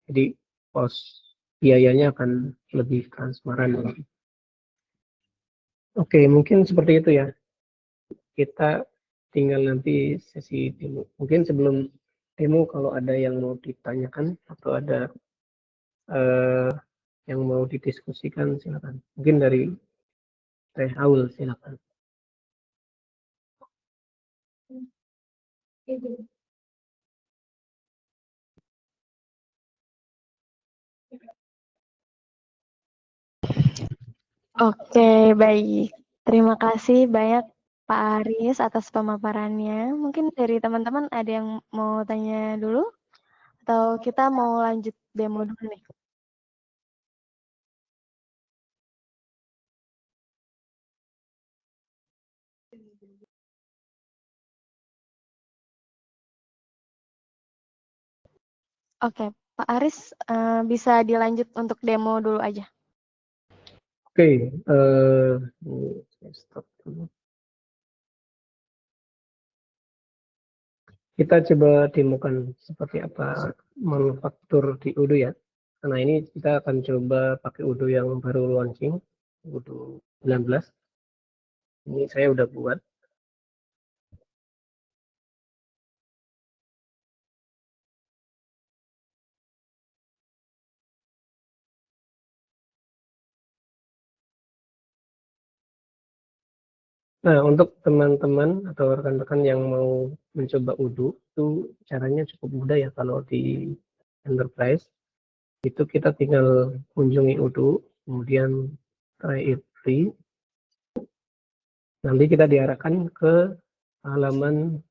Jadi pos biayanya akan lebih transparan. Oke, mungkin seperti itu ya. Kita tinggal nanti sesi demo. Mungkin sebelum demo kalau ada yang mau ditanyakan atau ada yang mau didiskusikan silakan. Mungkin dari Teh Aul silakan. Oke, baik. Terima kasih banyak Pak Aris atas pemaparannya. Mungkin dari teman-teman ada yang mau tanya dulu? Atau kita mau lanjut demo dulu nih? Oke, Pak Aris bisa dilanjut untuk demo dulu aja. Oke, stop dulu. Kita coba demokan seperti apa manufaktur di UDU ya. Karena ini kita akan coba pakai UDU yang baru launching, UDU 19. Ini saya udah buat. Nah, untuk teman-teman atau rekan-rekan yang mau mencoba UDU, itu caranya cukup mudah ya kalau di Enterprise. Itu kita tinggal kunjungi UDU, kemudian try it free. Nanti kita diarahkan ke halaman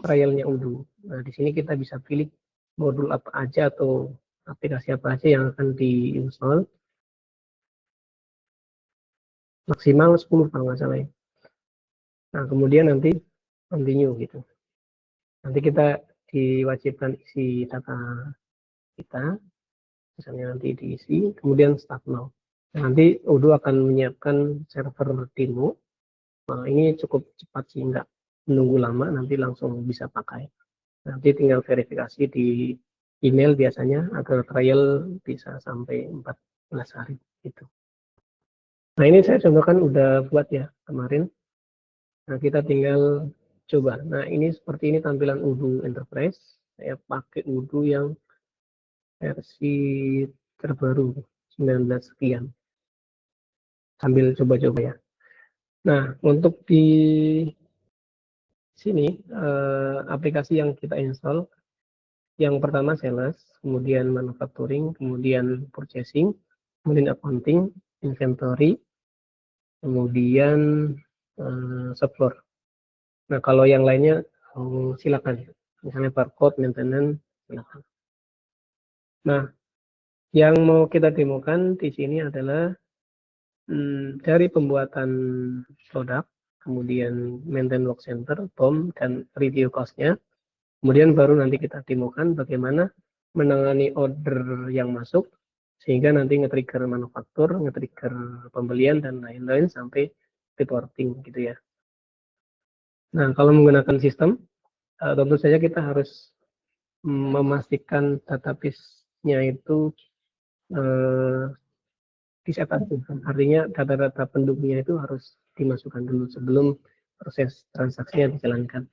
trialnya UDU. Nah, di sini kita bisa pilih modul apa aja atau aplikasi apa aja yang akan diinstal. Maksimal 10 kalau nggak salah ya. Nah, kemudian nanti continue gitu. Nanti kita diwajibkan isi data kita, misalnya nanti diisi, kemudian start now. Nanti UDU akan menyiapkan server demo. Nah, ini cukup cepat sih, menunggu lama, nanti langsung bisa pakai. Nanti tinggal verifikasi di email biasanya, agar trial bisa sampai 14 hari gitu. Nah, ini saya contohkan udah buat ya kemarin. Nah, kita tinggal coba. Nah, ini seperti ini tampilan Odoo Enterprise. Saya pakai Odoo yang versi terbaru 19 sekian. Sambil coba-coba ya. Nah, untuk di sini aplikasi yang kita install, yang pertama sales, kemudian manufacturing, kemudian purchasing, kemudian accounting, inventory, kemudian shop floor. Nah, kalau yang lainnya silakan. Misalnya barcode, maintenance, silakan. Nah, yang mau kita demokan di sini adalah dari pembuatan produk, kemudian maintenance work center, BOM, dan review cost-nya. Kemudian baru nanti kita demokan bagaimana menangani order yang masuk, sehingga nanti nge-trigger manufaktur, nge-trigger pembelian, dan lain-lain sampai reporting gitu ya. Nah, kalau menggunakan sistem, tentu saja kita harus memastikan database-nya itu di setup. Artinya data-data pendukungnya itu harus dimasukkan dulu sebelum proses transaksinya dijalankan.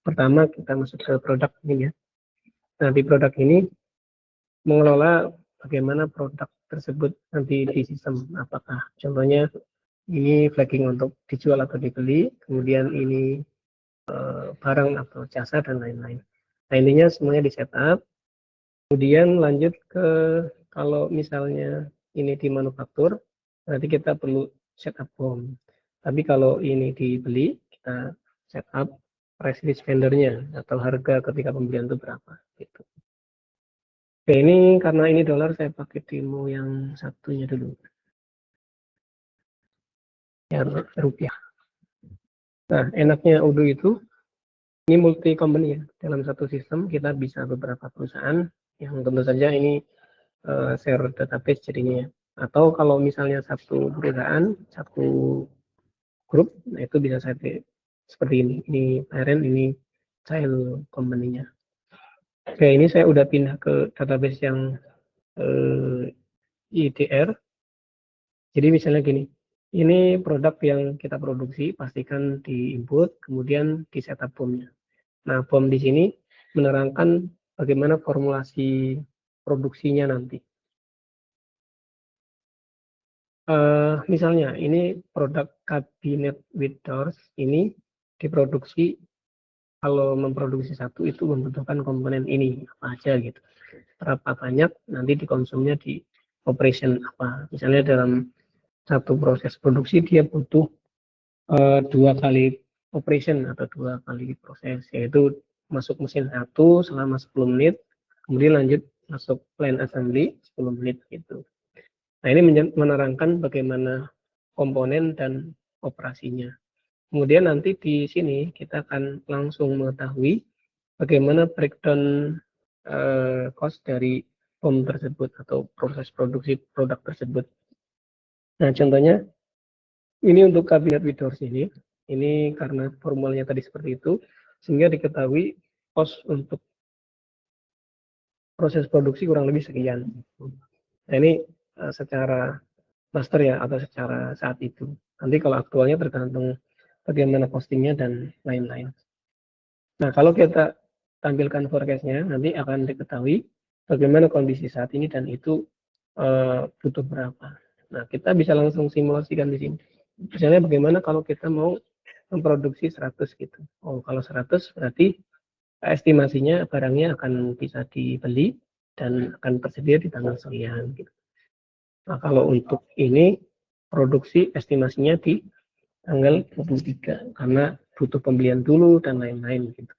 Pertama kita masuk ke produk ini ya. Nah, di produk ini mengelola bagaimana produk tersebut nanti di sistem. Apakah contohnya ini flagging untuk dijual atau dibeli, kemudian ini barang atau jasa dan lain-lain. Nah, intinya semuanya di setup. Kemudian lanjut ke kalau misalnya ini di manufaktur, nanti kita perlu setup BOM. Tapi kalau ini dibeli, kita setup price list vendornya atau harga ketika pembelian itu berapa. Gitu. Oke, ini karena ini dolar, saya pakai demo yang satunya dulu. Ya, rupiah. Nah, enaknya Odoo itu, ini multi company ya. Dalam satu sistem kita bisa beberapa perusahaan yang tentu saja ini share database jadinya. Atau kalau misalnya satu perusahaan, satu grup, nah itu bisa saya seperti ini. Ini parent, ini child company-nya. Oke, ini saya udah pindah ke database yang IDR. Jadi misalnya gini, ini produk yang kita produksi, pastikan di input, kemudian di setup BOM-nya. Nah, BOM di sini menerangkan bagaimana formulasi produksinya nanti. Misalnya, ini produk cabinet with doors, ini diproduksi, kalau memproduksi satu itu membutuhkan komponen ini, apa aja gitu. Berapa banyak, nanti dikonsumnya di operation apa. Misalnya dalam satu proses produksi, dia butuh 2 kali operation atau 2 kali proses, yaitu masuk mesin 1 selama 10 menit, kemudian lanjut masuk line assembly 10 menit gitu. Nah, ini menerangkan bagaimana komponen dan operasinya. Kemudian nanti di sini kita akan langsung mengetahui bagaimana breakdown cost dari BOM tersebut atau proses produksi produk tersebut. Nah, contohnya ini untuk kabinet with doors ini karena formulanya tadi seperti itu, sehingga diketahui cost untuk proses produksi kurang lebih sekian. Nah, ini secara master ya, atau secara saat itu. Nanti kalau aktualnya tergantung bagaimana costingnya dan lain-lain. Nah, kalau kita tampilkan forecast-nya, nanti akan diketahui bagaimana kondisi saat ini dan itu butuh berapa. Nah, kita bisa langsung simulasikan di sini. Misalnya bagaimana kalau kita mau memproduksi 100 gitu. Oh, kalau 100 berarti estimasinya barangnya akan bisa dibeli dan akan tersedia di tanggal sekian gitu. Nah, kalau untuk ini produksi estimasinya di tanggal 23 karena butuh pembelian dulu dan lain-lain gitu.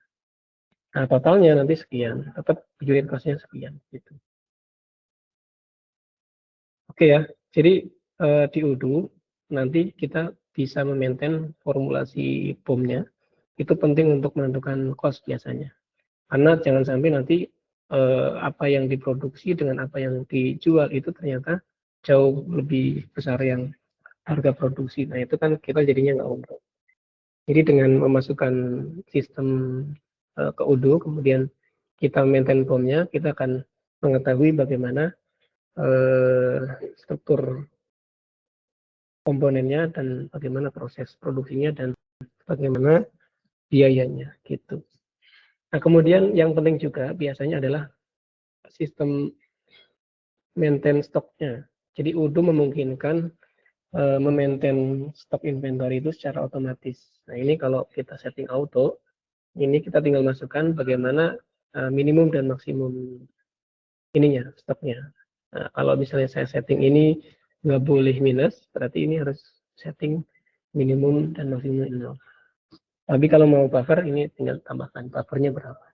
Nah, totalnya nanti sekian, tetap unit cost-nya sekian gitu. Oke ya, jadi di Odoo nanti kita bisa memaintain formulasi BOM-nya. Itu penting untuk menentukan cost biasanya. Karena jangan sampai nanti apa yang diproduksi dengan apa yang dijual itu ternyata jauh lebih besar yang harga produksi. Nah, itu kan kita jadinya nggak untung. Jadi dengan memasukkan sistem ke Odoo, kemudian kita maintain POM-nya, kita akan mengetahui bagaimana struktur komponennya dan bagaimana proses produksinya dan bagaimana biayanya gitu. Nah, kemudian yang penting juga biasanya adalah sistem maintain stoknya. Jadi Odoo memungkinkan memaintain stok inventory itu secara otomatis. Nah, ini kalau kita setting auto, ini kita tinggal masukkan bagaimana minimum dan maksimum ininya, stoknya. Nah, kalau misalnya saya setting ini nggak boleh minus, berarti ini harus setting minimum dan maksimum 0. Tapi kalau mau buffer, ini tinggal tambahkan buffernya berapa.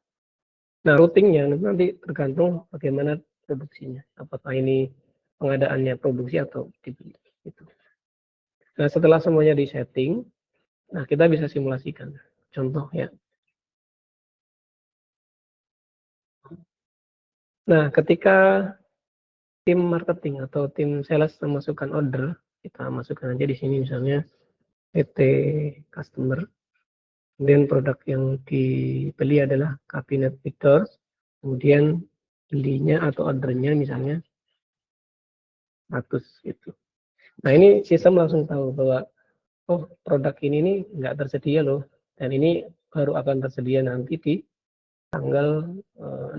Nah, routingnya nanti tergantung bagaimana produksinya. Apakah ini pengadaannya produksi atau dibeli. Gitu. Nah, setelah semuanya di setting, nah kita bisa simulasikan. Contoh ya. Nah, ketika tim marketing atau tim sales memasukkan order, kita masukkan aja di sini misalnya PT customer. Kemudian produk yang dibeli adalah kabinet Victor. Kemudian belinya atau ordernya misalnya 100 itu. Nah, ini sistem langsung tahu bahwa oh, produk ini nih nggak tersedia loh, dan ini baru akan tersedia nanti di tanggal 16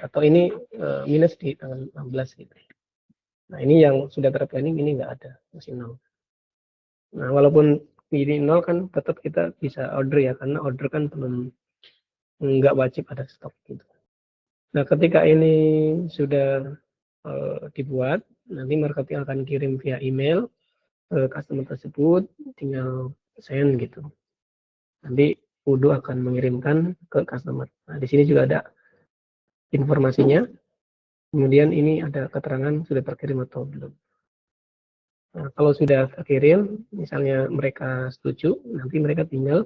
atau ini minus di tanggal 16 gitu. Nah, ini yang sudah terplanning ini nggak ada, masih 0. Nah, walaupun ini 0 kan tetap kita bisa order ya, karena order kan belum nggak wajib ada stok gitu. Nah, ketika ini sudah dibuat, nanti marketing akan kirim via email ke customer tersebut, tinggal send gitu. Nanti Odoo akan mengirimkan ke customer. Nah, di sini juga ada informasinya. Kemudian ini ada keterangan sudah terkirim atau belum. Nah, kalau sudah terkirim, misalnya mereka setuju, nanti mereka tinggal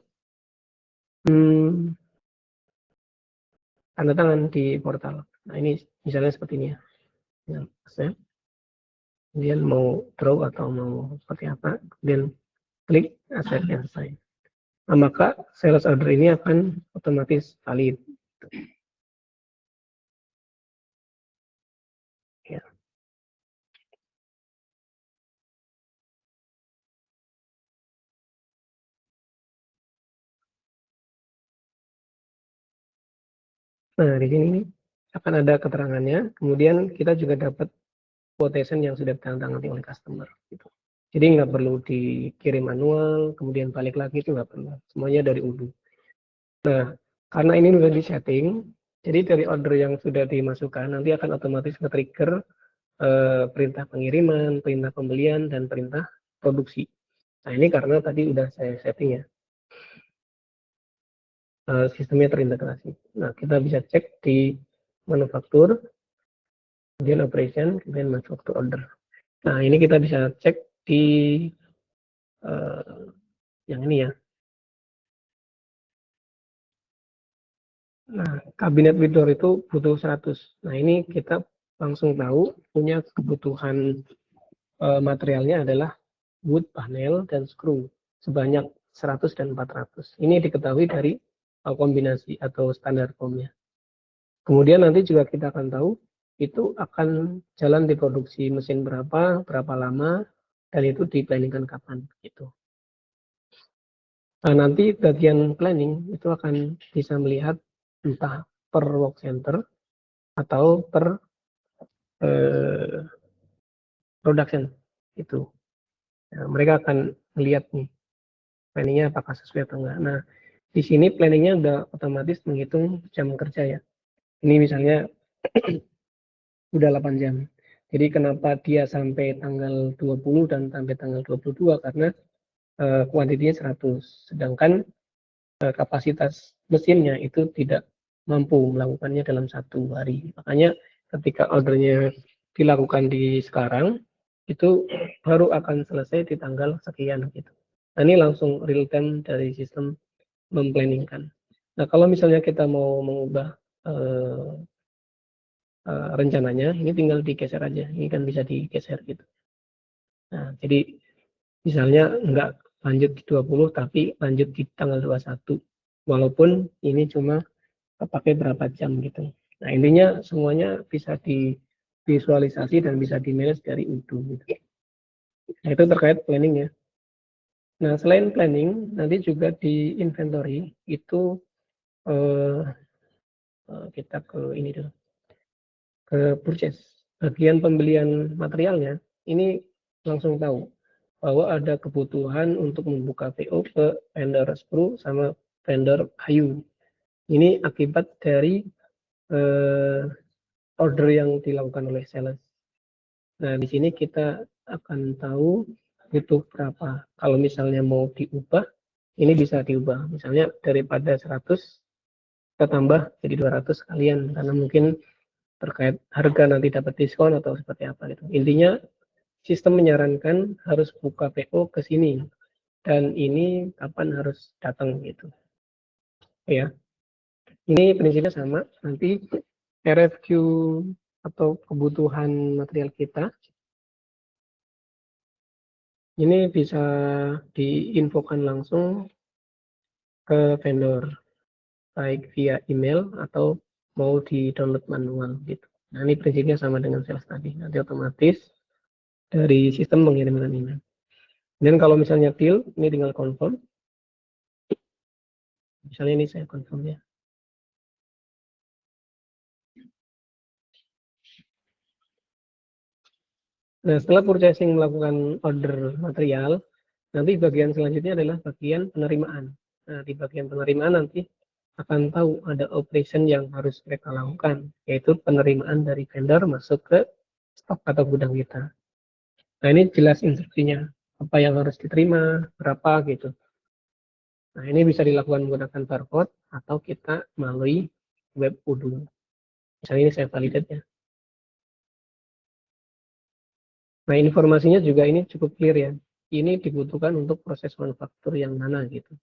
tanda tangan di portal. Nah, ini misalnya seperti ini ya. Kemudian mau draw atau mau seperti apa, kemudian klik accept and sign. Nah, maka sales order ini akan otomatis valid. Ya. Nah, di sini akan ada keterangannya. Kemudian kita juga dapat quotation yang sudah ditandatangani oleh customer. Gitu. Jadi nggak perlu dikirim manual, kemudian balik lagi itu nggak perlu. Semuanya dari Odoo. Nah, karena ini sudah di setting, jadi dari order yang sudah dimasukkan nanti akan otomatis nge-trigger perintah pengiriman, perintah pembelian, dan perintah produksi. Nah, ini karena tadi udah saya setting ya. Sistemnya terintegrasi. Nah, kita bisa cek di manufaktur, kemudian operation, kemudian manufaktur order. Nah, ini kita bisa cek di yang ini ya. Nah, kabinet Widor itu butuh 100. Nah, ini kita langsung tahu punya kebutuhan materialnya adalah wood, panel, dan screw sebanyak 100 dan 400. Ini diketahui dari kombinasi atau standar POM-nya. Kemudian nanti juga kita akan tahu itu akan jalan diproduksi mesin berapa, berapa lama, dan itu diplanningkan kapan gitu. Nah, nanti bagian planning itu akan bisa melihat entah per work center atau per production itu. Nah, mereka akan melihat nih planningnya apakah sesuai atau enggak. Nah, di sini planningnya udah otomatis menghitung jam kerja ya. Ini misalnya udah 8 jam. Jadi kenapa dia sampai tanggal 20 dan sampai tanggal 22 karena kuantitinya 100. Sedangkan kapasitas mesinnya itu tidak mampu melakukannya dalam 1 hari. Makanya ketika ordernya dilakukan di sekarang itu baru akan selesai di tanggal sekian gitu. Nah, ini langsung real time dari sistem memplanningkan. Nah, kalau misalnya kita mau mengubah rencananya, ini tinggal digeser aja. Ini kan bisa digeser gitu. Nah, jadi misalnya lanjut di 20 tapi lanjut di tanggal 21. Walaupun ini cuma pakai berapa jam gitu. Nah, intinya semuanya bisa divisualisasi dan bisa di-manage dari Udo gitu. Nah, itu terkait planning ya. Nah, selain planning, nanti juga di inventory itu kita ke ini dulu, ke purchase. Bagian pembelian materialnya, ini langsung tahu bahwa ada kebutuhan untuk membuka PO ke vendor sprue sama vendor kayu. Ini akibat dari order yang dilakukan oleh sales. Nah, di sini kita akan tahu butuh berapa. Kalau misalnya mau diubah, ini bisa diubah. Misalnya daripada 100, kita tambah jadi 200 sekalian. Karena mungkin terkait harga nanti dapat diskon atau seperti apa gitu. Intinya, sistem menyarankan harus buka PO ke sini. Dan ini kapan harus datang gitu. Ya, ini prinsipnya sama. Nanti RFQ atau kebutuhan material kita ini bisa diinfokan langsung ke vendor, baik via email atau mau di download manual gitu. Nah, ini prinsipnya sama dengan sales tadi. Nanti otomatis dari sistem mengirimkan email. Dan kalau misalnya deal, ini tinggal confirm. Misalnya ini saya confirm ya. Nah, setelah purchasing melakukan order material, nanti bagian selanjutnya adalah bagian penerimaan. Nah, di bagian penerimaan nanti akan tahu ada operation yang harus mereka lakukan, yaitu penerimaan dari vendor masuk ke stok atau gudang kita. Nah, ini jelas instruksinya, apa yang harus diterima, berapa gitu. Nah, ini bisa dilakukan menggunakan barcode atau kita melalui web Udo. Misalnya ini saya validate ya. Nah, informasinya juga ini cukup clear ya. Ini dibutuhkan untuk proses manufaktur yang mana gitu.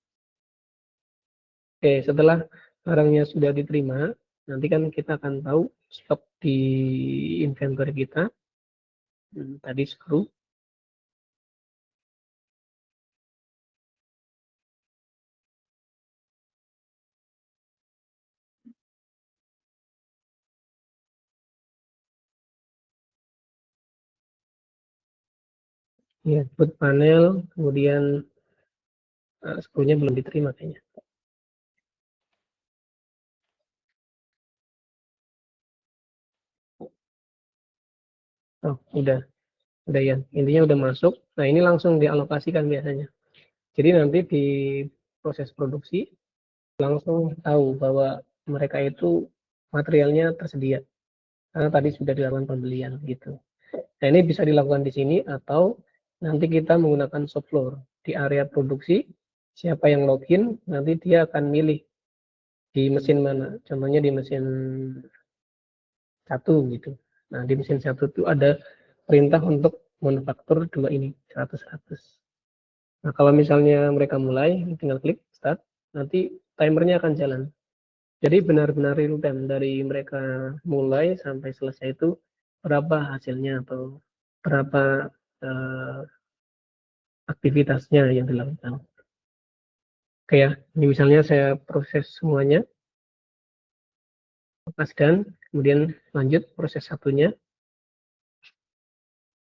Oke, setelah barangnya sudah diterima, nanti kan kita akan tahu stok di inventory kita. Tadi screw. Ya, boot panel, kemudian screw-nya belum diterima kayaknya. Oh, udah ya. Intinya udah masuk. Nah, ini langsung dialokasikan biasanya. Jadi nanti di proses produksi langsung tahu bahwa mereka itu materialnya tersedia. Karena tadi sudah dilakukan pembelian gitu. Nah, ini bisa dilakukan di sini atau nanti kita menggunakan shop floor di area produksi. Siapa yang login, nanti dia akan milih di mesin mana. Contohnya di mesin 1 gitu. Nah, di mesin 1 itu ada perintah untuk manufaktur 2 ini, 100-100. Nah, kalau misalnya mereka mulai, tinggal klik start, nanti timernya akan jalan. Jadi benar-benar real time dari mereka mulai sampai selesai itu berapa hasilnya atau berapa aktivitasnya yang dilakukan. Oke ya, ini misalnya saya proses semuanya, lepas dan kemudian lanjut proses satunya,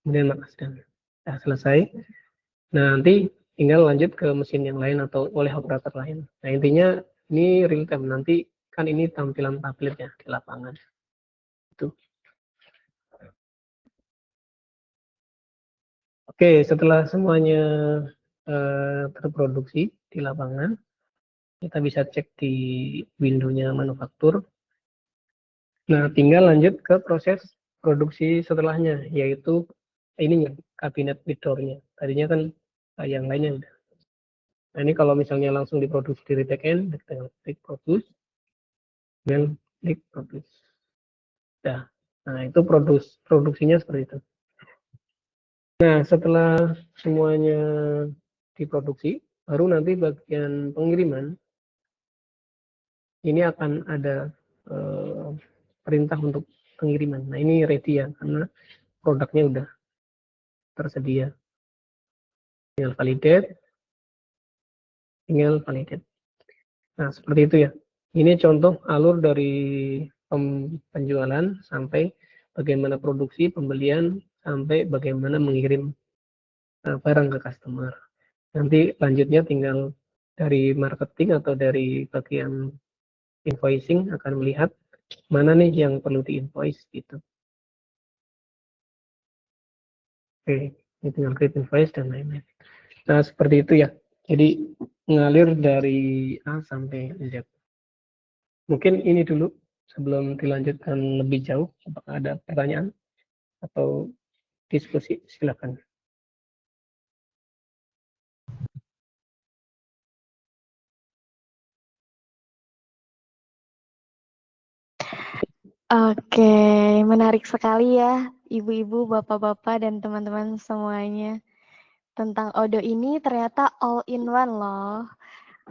kemudian lepas dan. Nah, selesai. Nah, nanti tinggal lanjut ke mesin yang lain atau oleh operator lain. Nah, intinya ini real time. Nanti kan ini tampilan tabletnya di lapangan. Itu. Oke, setelah semuanya terproduksi di lapangan, kita bisa cek di windownya manufaktur. Nah, tinggal lanjut ke proses produksi setelahnya, yaitu ininya, kabinet door-nya. Tadinya kan yang lainnya udah. Nah, ini kalau misalnya langsung diproduksi dari backend, tinggal klik produce, dan klik produce. Nah, itu produksinya seperti itu. Nah, setelah semuanya diproduksi, baru nanti bagian pengiriman, ini akan ada perintah untuk pengiriman. Nah, ini ready ya, karena produknya udah tersedia. Tinggal validate, tinggal validate. Nah, seperti itu ya. Ini contoh alur dari penjualan sampai bagaimana produksi, pembelian, sampai bagaimana mengirim barang ke customer. Nanti lanjutnya tinggal dari marketing atau dari bagian invoicing akan melihat mana nih yang perlu di-invoice gitu. Oke, ini tinggal create invoice dan lain-lain. Nah, seperti itu ya. Jadi ngalir dari A sampai Z. Mungkin ini dulu sebelum dilanjutkan lebih jauh. Apakah ada pertanyaan atau diskusi? Silakan. Oke, menarik sekali ya, ibu-ibu, bapak-bapak, dan teman-teman semuanya. Tentang Odoo ini ternyata all in one loh.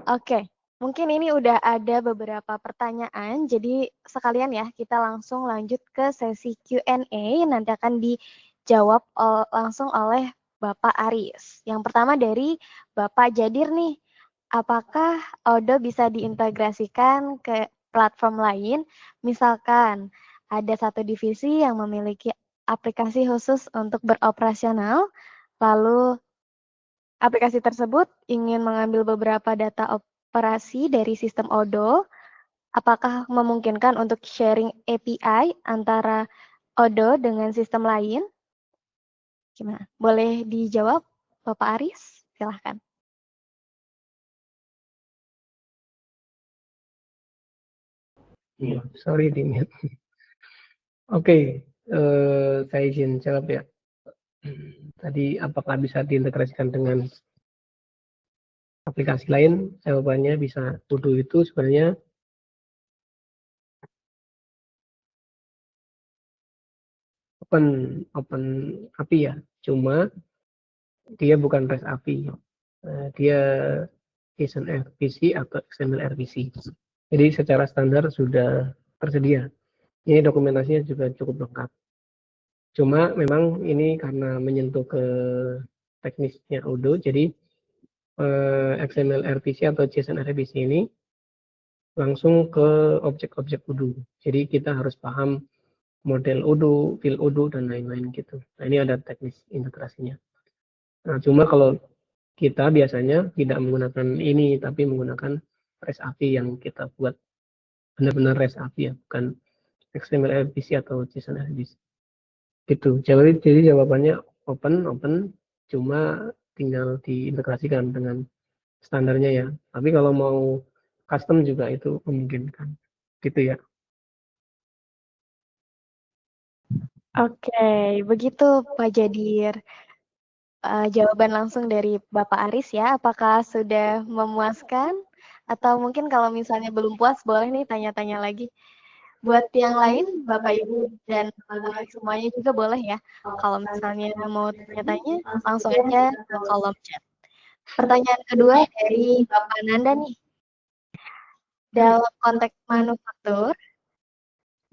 Oke, mungkin ini udah ada beberapa pertanyaan, jadi sekalian ya kita langsung lanjut ke sesi Q&A, nanti akan dijawab langsung oleh Bapak Aris. Yang pertama dari Bapak Jadir nih, apakah Odoo bisa diintegrasikan ke platform lain? Misalkan ada satu divisi yang memiliki aplikasi khusus untuk beroperasional, lalu aplikasi tersebut ingin mengambil beberapa data operasi dari sistem Odoo. Apakah memungkinkan untuk sharing API antara Odoo dengan sistem lain? Gimana? Boleh dijawab, Bapak Aris? Silahkan. Sorry, Dimit. Oke, saya izin jawab ya. Tadi apakah bisa diintegrasikan dengan aplikasi lain? Jawabannya bisa. Odoo itu sebenarnya open API ya. Cuma dia bukan REST API. Dia JSON RPC atau XML RPC. Jadi secara standar sudah tersedia. Ini dokumentasinya juga cukup lengkap. Cuma memang ini karena menyentuh ke teknisnya Odoo, jadi XML RPC atau JSON RPC ini langsung ke objek-objek Odoo. Jadi kita harus paham model Odoo, field Odoo, dan lain-lain gitu. Nah, ini ada teknis integrasinya. Nah, cuma kalau kita biasanya tidak menggunakan ini, tapi menggunakan REST API yang kita buat benar-benar REST API ya, bukan XML RPC atau JSON RPC. Gitu. Jadi jawabannya open, cuma tinggal diintegrasikan dengan standarnya ya. Tapi kalau mau custom juga itu memungkinkan. Gitu ya. Oke, begitu Pak Jadir. Jawaban langsung dari Bapak Aris ya, apakah sudah memuaskan? Atau mungkin kalau misalnya belum puas, boleh nih tanya-tanya lagi. Buat yang lain, Bapak Ibu dan semuanya juga boleh ya. Kalau misalnya mau tanya-tanya, langsung aja ke kolom chat. Pertanyaan kedua dari Bapak Nanda nih. Dalam konteks manufaktur,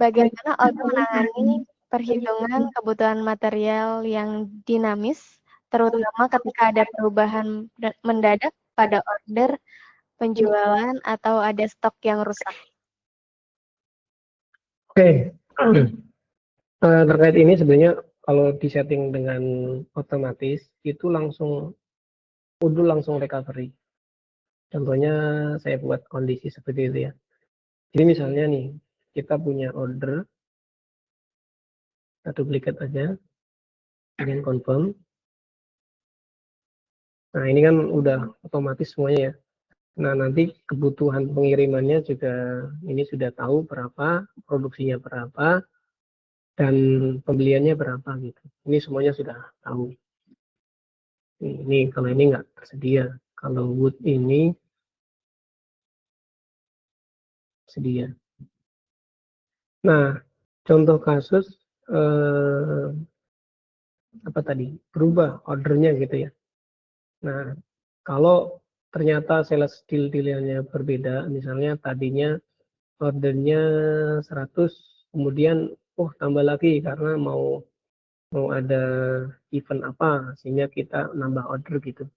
bagaimana Odoo menangani perhitungan kebutuhan material yang dinamis, terutama ketika ada perubahan mendadak pada order penjualan atau ada stok yang rusak? Oke. Terkait ini sebenarnya kalau disetting dengan otomatis itu langsung Odoo langsung recovery. Contohnya saya buat kondisi seperti itu ya. Jadi misalnya nih, kita punya order, kita duplikat aja, ingin confirm. Nah ini kan udah otomatis semuanya ya. Nah nanti kebutuhan pengirimannya juga ini sudah tahu berapa, produksinya berapa, dan pembeliannya berapa gitu. Ini semuanya sudah tahu. Ini kalau ini nggak tersedia. Kalau wood ini sedia. Nah, contoh kasus apa tadi? Berubah ordernya gitu ya. Nah, kalau ternyata sales deal-dealnya berbeda, misalnya tadinya ordernya 100, kemudian tambah lagi karena mau ada event apa sehingga kita nambah order gitu.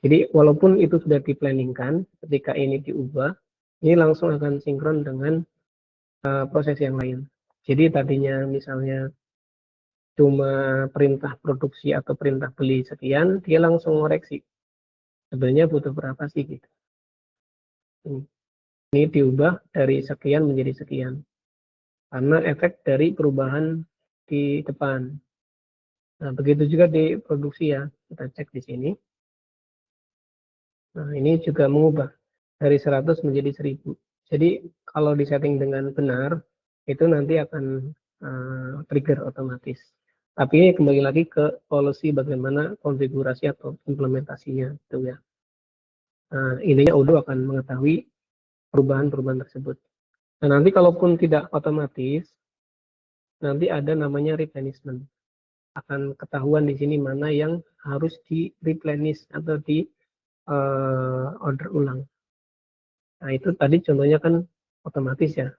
Jadi walaupun itu sudah diplanningkan, ketika ini diubah, ini langsung akan sinkron dengan proses yang lain. Jadi tadinya misalnya cuma perintah produksi atau perintah beli sekian, dia langsung ngoreksi. Sebenarnya butuh berapa sih gitu. Ini diubah dari sekian menjadi sekian. Karena efek dari perubahan di depan. Nah, begitu juga di produksi ya. Kita cek di sini. Nah, ini juga mengubah dari 100 menjadi 1000. Jadi kalau disetting dengan benar, itu nanti akan trigger otomatis. Tapi ini kembali lagi ke policy bagaimana konfigurasi atau implementasinya, gitu ya. Nah, intinya Odoo akan mengetahui perubahan-perubahan tersebut. Nah, nanti kalaupun tidak otomatis, nanti ada namanya replenishment. Akan ketahuan di sini mana yang harus di replenish atau di order ulang. Nah, itu tadi contohnya kan otomatis ya.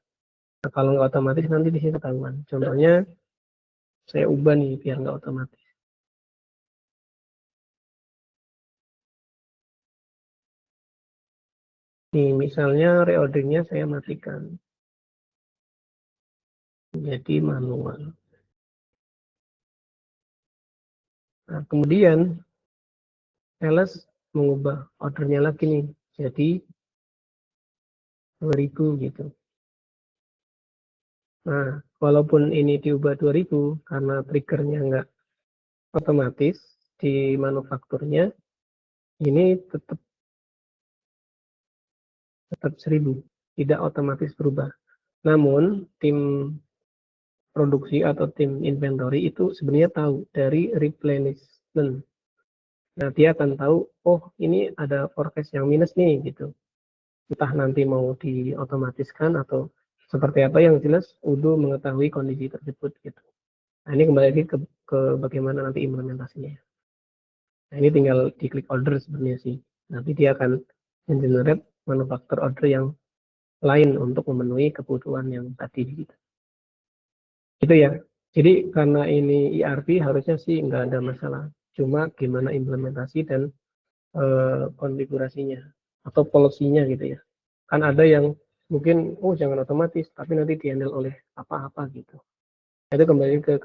Nah, kalau nggak otomatis nanti di sini ketahuan. Contohnya saya ubah nih biar nggak otomatis. Nih, misalnya reordernya saya matikan. Jadi manual. Nah, kemudian sales mengubah ordernya lagi nih. Jadi 2000 gitu. Nah, walaupun ini diubah 2000 karena triggernya nggak otomatis di manufakturnya, ini tetap 1000, tidak otomatis berubah. Namun tim produksi atau tim inventory itu sebenarnya tahu dari replenishment. Nah, dia akan tahu, oh ini ada forecast yang minus nih gitu. Entah nanti mau diotomatiskan atau seperti apa, yang jelas Udo mengetahui kondisi tersebut gitu. Nah, ini kembali lagi ke bagaimana nanti implementasinya. Nah, ini tinggal diklik order sebenarnya sih. Nanti dia akan generate manufaktur order yang lain untuk memenuhi kebutuhan yang tadi gitu. Itu ya. Jadi karena ini ERP harusnya sih nggak ada masalah. Cuma gimana implementasi dan konfigurasinya atau polosinya gitu ya. Kan ada yang mungkin jangan otomatis tapi nanti dihandle oleh apa-apa gitu. Itu kembali ke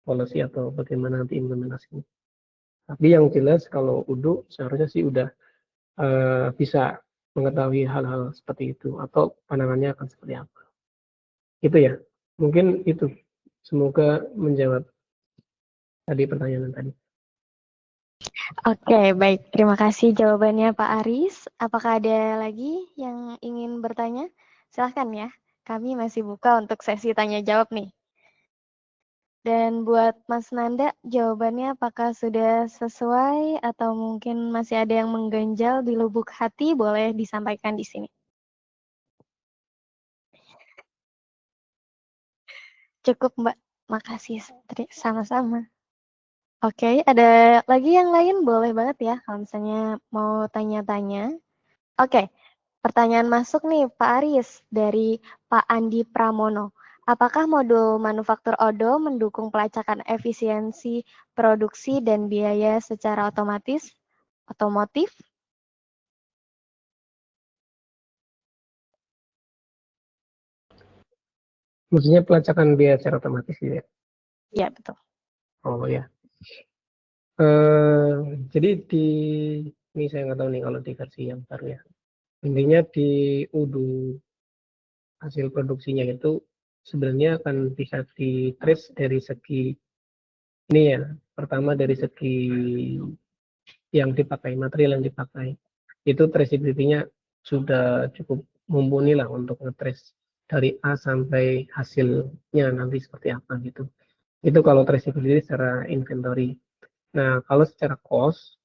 policy atau bagaimana nanti implementasinya. Tapi yang jelas kalau Udo seharusnya sih udah bisa mengetahui hal-hal seperti itu atau pandangannya akan seperti apa. Itu ya. Mungkin itu. Semoga menjawab tadi pertanyaan tadi. Oke, baik. Terima kasih jawabannya Pak Aris. Apakah ada lagi yang ingin bertanya? Silahkan ya. Kami masih buka untuk sesi tanya jawab nih. Dan buat Mas Nanda, jawabannya apakah sudah sesuai atau mungkin masih ada yang mengganjal di lubuk hati, boleh disampaikan di sini. Cukup, Mbak. Makasih. Sama-sama. Oke, ada lagi yang lain? Boleh banget ya kalau misalnya mau tanya-tanya. Oke, pertanyaan masuk nih Pak Aris dari Pak Andi Pramono. Apakah modul manufaktur Odo mendukung pelacakan efisiensi produksi dan biaya secara otomotif? Maksudnya pelacakan biaya secara otomatis gitu ya? Iya, betul. Oh ya. Jadi ini saya nggak tahu nih kalau di versi yang baru ya. Intinya di Udo hasil produksinya itu sebenarnya akan bisa di-trace dari segi ini ya. Pertama dari segi yang dipakai, material yang dipakai. Itu traceability-nya sudah cukup mumpuni lah untuk nge-trace dari A sampai hasilnya nanti seperti apa gitu. Itu kalau traceability secara inventory. Nah, kalau secara cost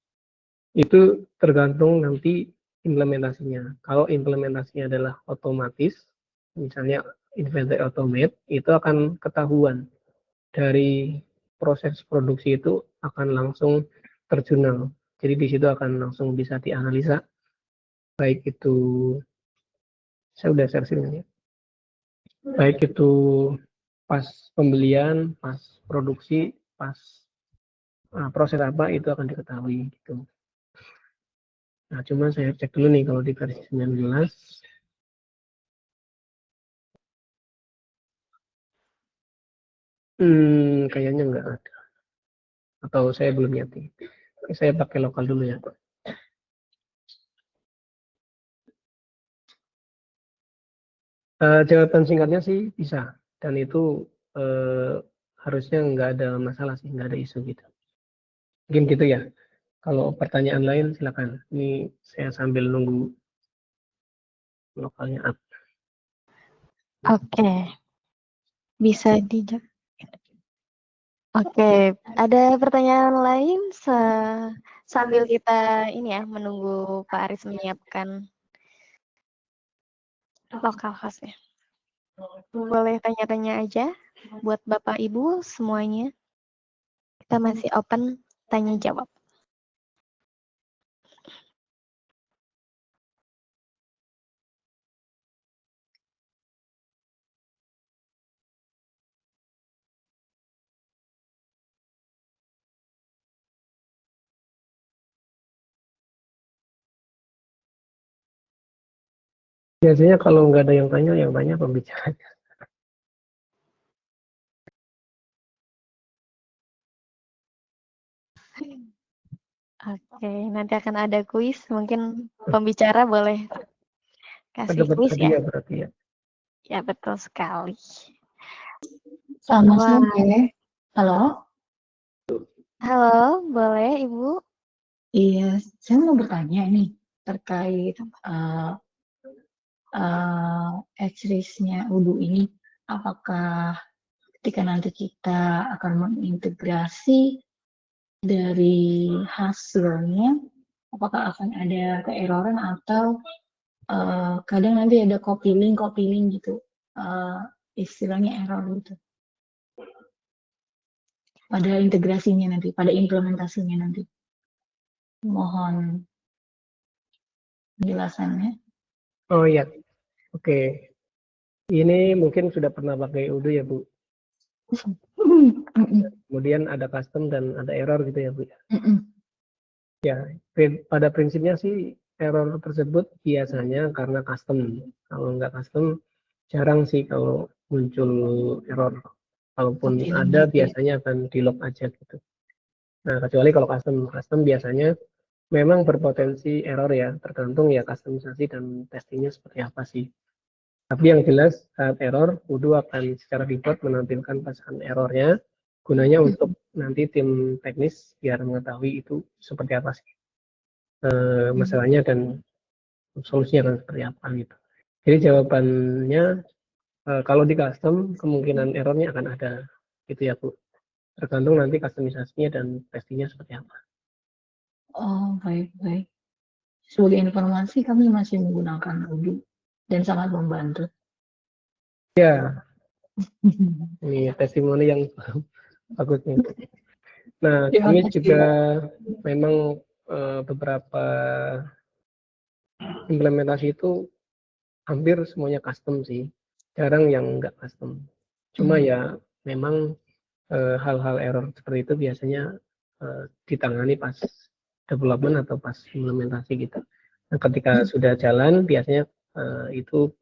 itu tergantung nanti implementasinya. Kalau implementasinya adalah otomatis, misalnya inventory automate, itu akan ketahuan dari proses produksi itu akan langsung terjurnal. Jadi di situ akan langsung bisa dianalisa, baik itu saya udah share sini ya, baik itu pas pembelian, pas produksi, pas proses apa itu akan diketahui gitu. Nah, cuma saya cek dulu nih kalau di versi 19. Kayaknya nggak ada. Atau saya belum nyeting. Oke, saya pakai lokal dulu ya. Jawaban singkatnya sih bisa. Dan itu harusnya nggak ada masalah sih, nggak ada isu gitu. Mungkin gitu ya. Kalau pertanyaan lain silakan. Ini saya sambil nunggu lokalnya up. Oke, bisa dijawab. Oke, ada pertanyaan lain sambil kita ini ya menunggu Pak Aris menyiapkan lokal hostnya. Boleh tanya-tanya aja buat Bapak Ibu semuanya. Kita masih open tanya jawab. Biasanya kalau nggak ada yang tanya pembicara. Oke, nanti akan ada kuis. Mungkin pembicara boleh kasih Dapat kuis ya. hadiah berarti ya. Ya, betul sekali. Selamat Wah. sore. Halo? Halo, boleh Ibu? Iya, saya mau bertanya nih terkait nya wudhu ini. Apakah ketika nanti kita akan mengintegrasi dari hasilnya, apakah akan ada keeroran atau kadang nanti ada copy link gitu, istilahnya error gitu. Pada integrasinya nanti, pada implementasinya nanti. Mohon penjelasannya. Oh iya, oke. Ini mungkin sudah pernah pakai Udo ya Bu. Kemudian ada custom dan ada error gitu ya Bu. Ya, pada prinsipnya sih error tersebut biasanya karena custom. Kalau nggak custom, jarang sih kalau muncul error. Kalaupun Oke, ada, gitu ya. biasanya akan di log aja gitu. Nah, kecuali kalau custom biasanya memang berpotensi error ya, tergantung ya customisasi dan testingnya seperti apa sih. Tapi yang jelas saat error, Udo akan secara default menampilkan pasangan errornya, gunanya untuk nanti tim teknis biar mengetahui itu seperti apa sih masalahnya dan solusinya akan seperti apa gitu. Jadi jawabannya kalau di custom kemungkinan errornya akan ada gitu ya Bu. Tergantung nanti customisasinya dan testingnya seperti apa. Oh, baik. Sebagai informasi, kami masih menggunakan Odoo dan sangat membantu. Ya, ini testimoni yang bagus nih. Nah, Terima kami kasih, juga Pak. memang beberapa implementasi itu hampir semuanya custom sih. Jarang yang nggak custom. Cuma ya memang hal-hal error seperti itu biasanya ditangani pas development atau pas implementasi gitu. Nah, ketika sudah jalan biasanya itu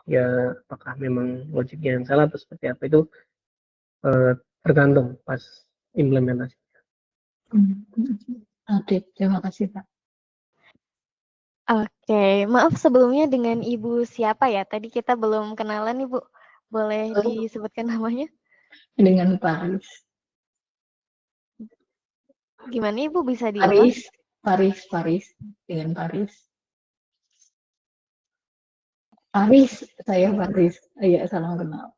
ya apakah memang logiknya yang salah atau seperti apa itu tergantung pas implementasi. Oke, terima kasih, Pak. Oke, maaf sebelumnya dengan Ibu siapa ya? Tadi kita belum kenalan Ibu. Boleh disebutkan namanya? Dengan Paris. Gimana Ibu bisa diulang? Paris. Dengan Paris. Saya Paris. Iya, salam kenal.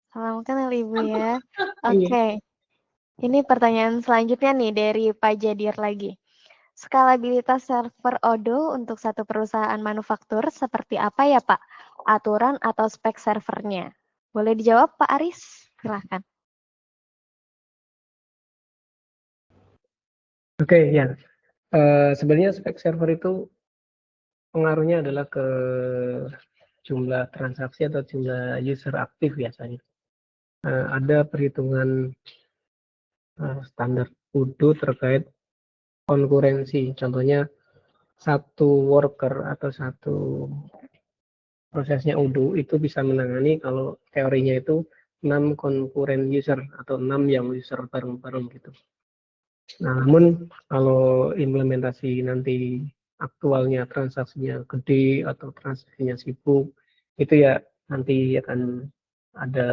Salam kenal Ibu ya. Iya. Oke, ini pertanyaan selanjutnya nih dari Pak Jadir lagi. Skalabilitas server Odoo untuk satu perusahaan manufaktur seperti apa ya Pak? Aturan atau spek servernya? Boleh dijawab Pak Aris? Silahkan. Oke, ya. Sebenarnya spek server itu pengaruhnya adalah ke jumlah transaksi atau jumlah user aktif biasanya. Ada perhitungan standar Udo terkait konkurensi. Contohnya satu worker atau satu prosesnya Odoo itu bisa menangani kalau teorinya itu 6 concurrent user atau 6 yang user bareng-bareng gitu. Nah, namun kalau implementasi nanti aktualnya transaksinya gede atau transaksinya sibuk, itu ya nanti akan ada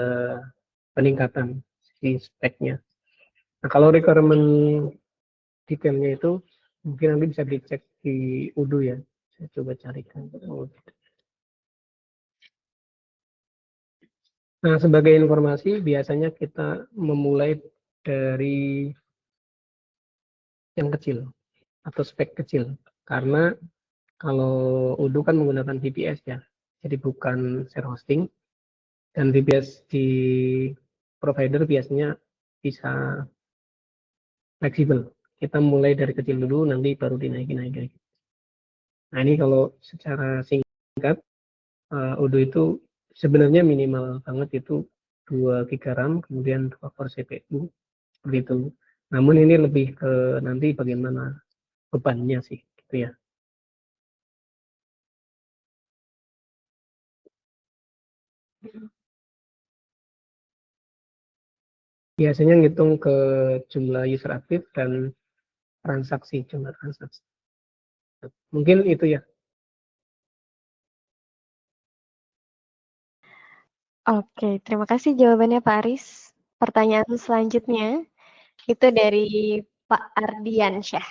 peningkatan si speknya. Nah, kalau requirement detailnya itu mungkin nanti bisa dicek di Odoo ya. Saya coba carikan. Nah, sebagai informasi, biasanya kita memulai dari yang kecil atau spek kecil. Karena kalau Odoo kan menggunakan VPS ya, jadi bukan share hosting. Dan VPS di provider biasanya bisa fleksibel. Kita mulai dari kecil dulu, nanti baru dinaikin. Nah, ini kalau secara singkat, Odoo itu sebenarnya minimal banget itu 2 GB RAM, kemudian 2 core CPU, seperti itu. Namun ini lebih ke nanti bagaimana bebannya sih, gitu ya. Biasanya ngitung ke jumlah user aktif dan jumlah transaksi. Mungkin itu ya. Oke, terima kasih jawabannya Pak Aris. Pertanyaan selanjutnya itu dari Pak Ardiansyah.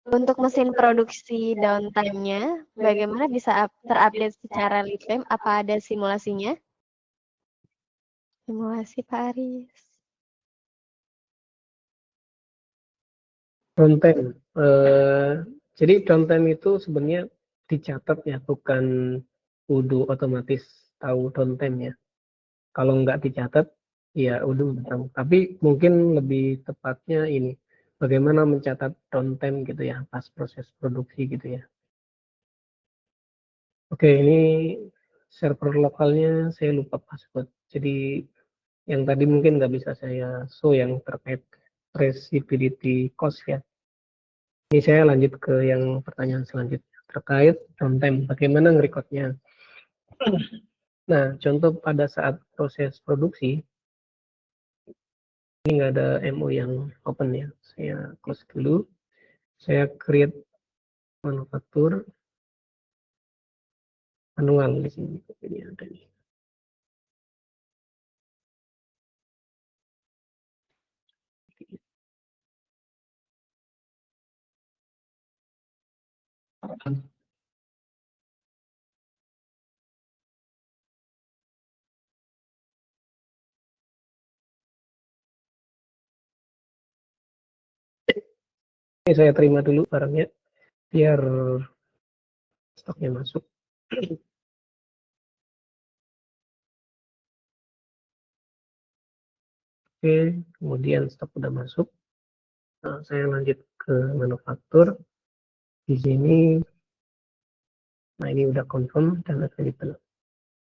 Untuk mesin produksi downtime-nya, bagaimana bisa terupdate secara real time? Apa ada simulasinya? Simulasi Pak Aris. Downtime. Jadi downtime itu sebenarnya dicatat ya, bukan Odoo otomatis tahu downtime ya. Kalau nggak dicatat, ya Odoo nggak tahu. Tapi mungkin lebih tepatnya ini, bagaimana mencatat downtime gitu ya, pas proses produksi gitu ya. Oke, ini server lokalnya saya lupa password. Jadi yang tadi mungkin nggak bisa saya show yang terkait traceability cost ya. Ini saya lanjut ke yang pertanyaan selanjutnya terkait downtime. Bagaimana ngerekodnya? Nah, contoh pada saat proses produksi, ini nggak ada MO yang open ya. Saya close dulu. Saya create manufaktur manual di sini. Ini ada nih. Ini saya terima dulu barangnya biar stoknya masuk. Oke, kemudian stok udah masuk. Nah, saya lanjut ke manufaktur. Di sini, nah ini udah confirm dan available.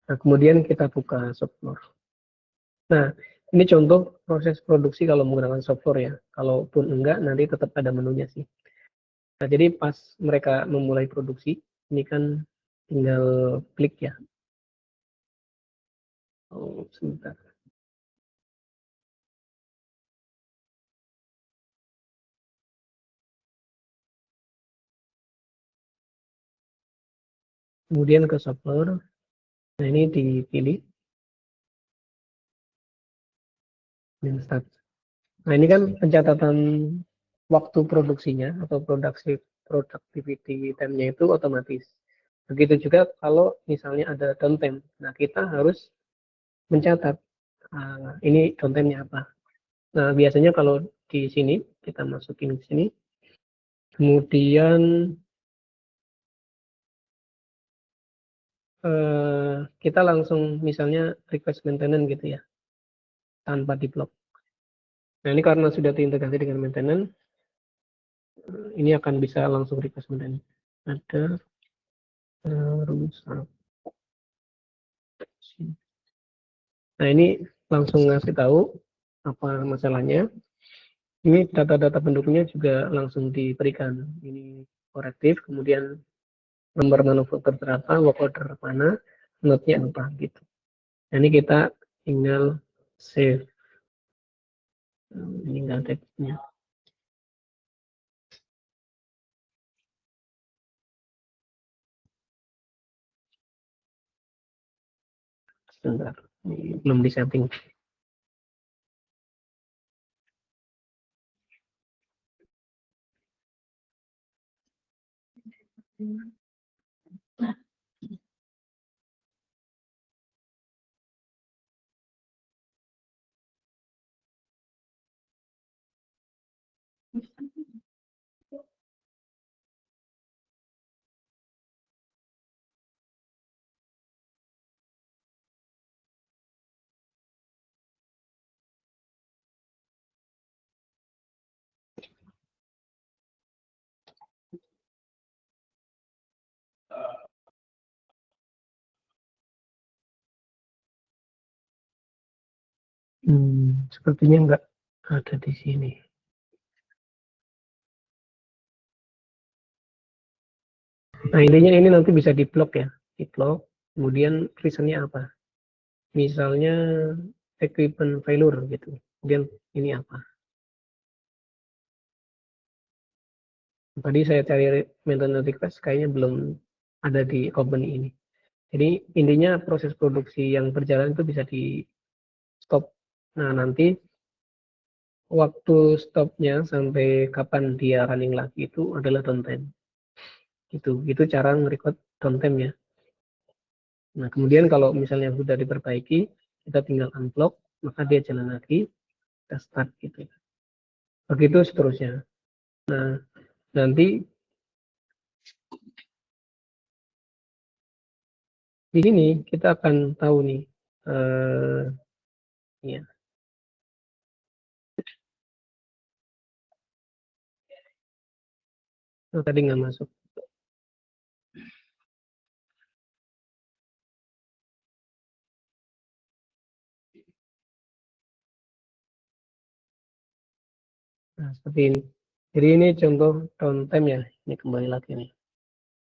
Nah, kemudian kita buka software. Nah, ini contoh proses produksi kalau menggunakan software ya. Kalaupun enggak, nanti tetap ada menunya sih. Nah, jadi pas mereka memulai produksi, ini kan tinggal klik ya. Oh, sebentar. Kemudian ke software. Nah, ini dipilih. Dan start. Nah, ini kan pencatatan waktu produksinya atau productivity time-nya itu otomatis. Begitu juga kalau misalnya ada downtime. Nah, kita harus mencatat ini downtime-nya apa. Nah, biasanya kalau di sini kita masukin ke sini, kemudian kita langsung misalnya request maintenance gitu ya, tanpa di blok. Nah, ini karena sudah terintegrasi dengan maintenance, ini akan bisa langsung request maintenance. Ada rusak. Nah, ini langsung ngasih tahu apa masalahnya. Ini data-data pendukungnya juga langsung diberikan. Ini korektif, kemudian nomor manufaktur berapa, work order mana, node-nya apa gitu. Nah, ini kita tinggal save. Ini tinggal teksnya. Sebentar, ini belum disetting. Sepertinya nggak ada di sini. Nah, intinya ini nanti bisa di-blok ya. Di-blok, kemudian reason-nya apa. Misalnya equipment failure gitu. Kemudian ini apa. Tadi saya cari maintenance request, kayaknya belum ada di company ini. Jadi intinya proses produksi yang berjalan itu bisa di stop. Nah, nanti waktu stopnya sampai kapan dia running lagi itu adalah downtime. Itu cara nge-record downtime ya. Nah, kemudian kalau misalnya sudah diperbaiki, kita tinggal unblock, maka dia jalan lagi, kita start gitu. Begitu seterusnya. Nah, nanti di sini kita akan tahu nih, ya. Oh, tadi nggak masuk. Nah, seperti ini. Jadi ini contoh downtime ya. Ini kembali lagi nih.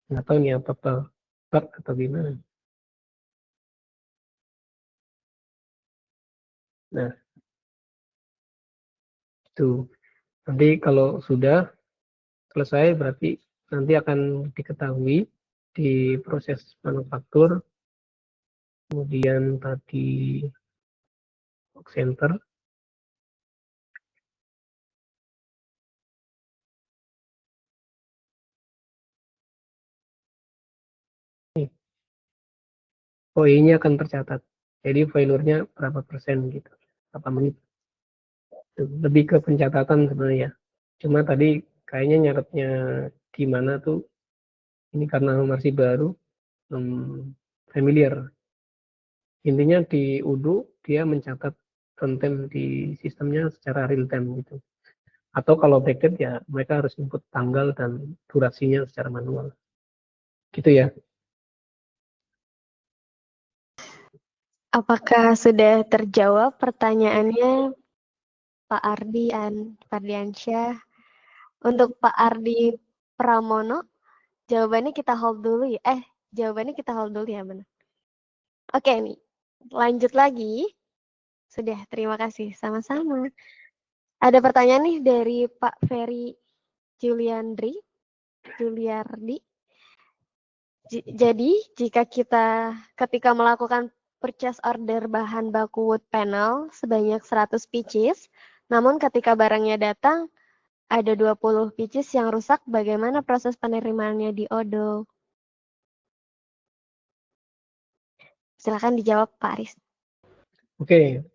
Nggak tahu nih apa bug atau gimana. Nah, itu. Nanti kalau sudah selesai berarti nanti akan diketahui di proses manufaktur, kemudian tadi work center. OI-nya akan tercatat. Jadi failure-nya berapa persen gitu. Berapa menit. Lebih ke pencatatan sebenarnya. Cuma tadi kayaknya nyaretnya di mana tuh, ini karena masih baru, familiar. Intinya di Udo dia mencatat konten di sistemnya secara real time gitu. Atau kalau backend ya mereka harus input tanggal dan durasinya secara manual. Gitu ya. Apakah sudah terjawab pertanyaannya Pak Ardiansyah? Untuk Pak Ardi Pramono, jawabannya kita hold dulu ya. Jawabannya kita hold dulu ya, benar. Oke nih, lanjut lagi. Sudah, terima kasih. Sama-sama. Ada pertanyaan nih dari Pak Ferry Juliardi. Jadi, jika kita ketika melakukan purchase order bahan baku wood panel sebanyak 100 pieces, namun ketika barangnya datang ada 20 pieces yang rusak, bagaimana proses penerimaannya di Odoo? Silakan dijawab Pak Aris. Oke,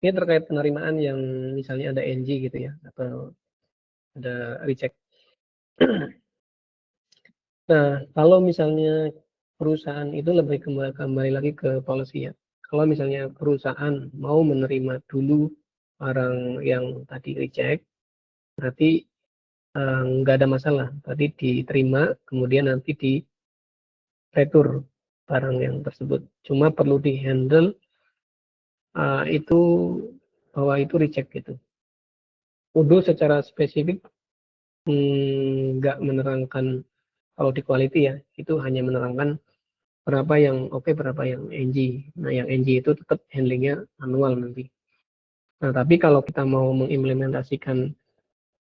ini terkait penerimaan yang misalnya ada NG gitu ya, atau ada reject. Nah, kalau misalnya perusahaan itu lebih kembali lagi ke policy ya. Kalau misalnya perusahaan mau menerima dulu barang yang tadi reject, berarti nggak ada masalah. Tadi diterima, kemudian nanti di retur barang yang tersebut. Cuma perlu di handle itu bahwa itu reject gitu. Udo secara spesifik nggak menerangkan kalau di quality ya, itu hanya menerangkan berapa yang oke, berapa yang NG. Nah, yang NG itu tetap handlingnya manual nanti. Nah, tapi kalau kita mau mengimplementasikan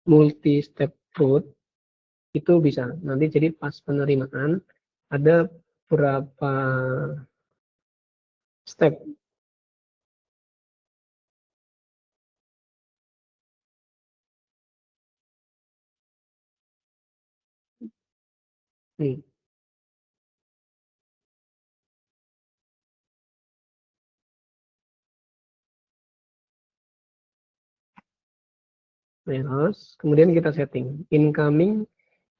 multi-step code, itu bisa. Nanti jadi pas penerimaan, ada berapa step. Nih, terus kemudian kita setting. Incoming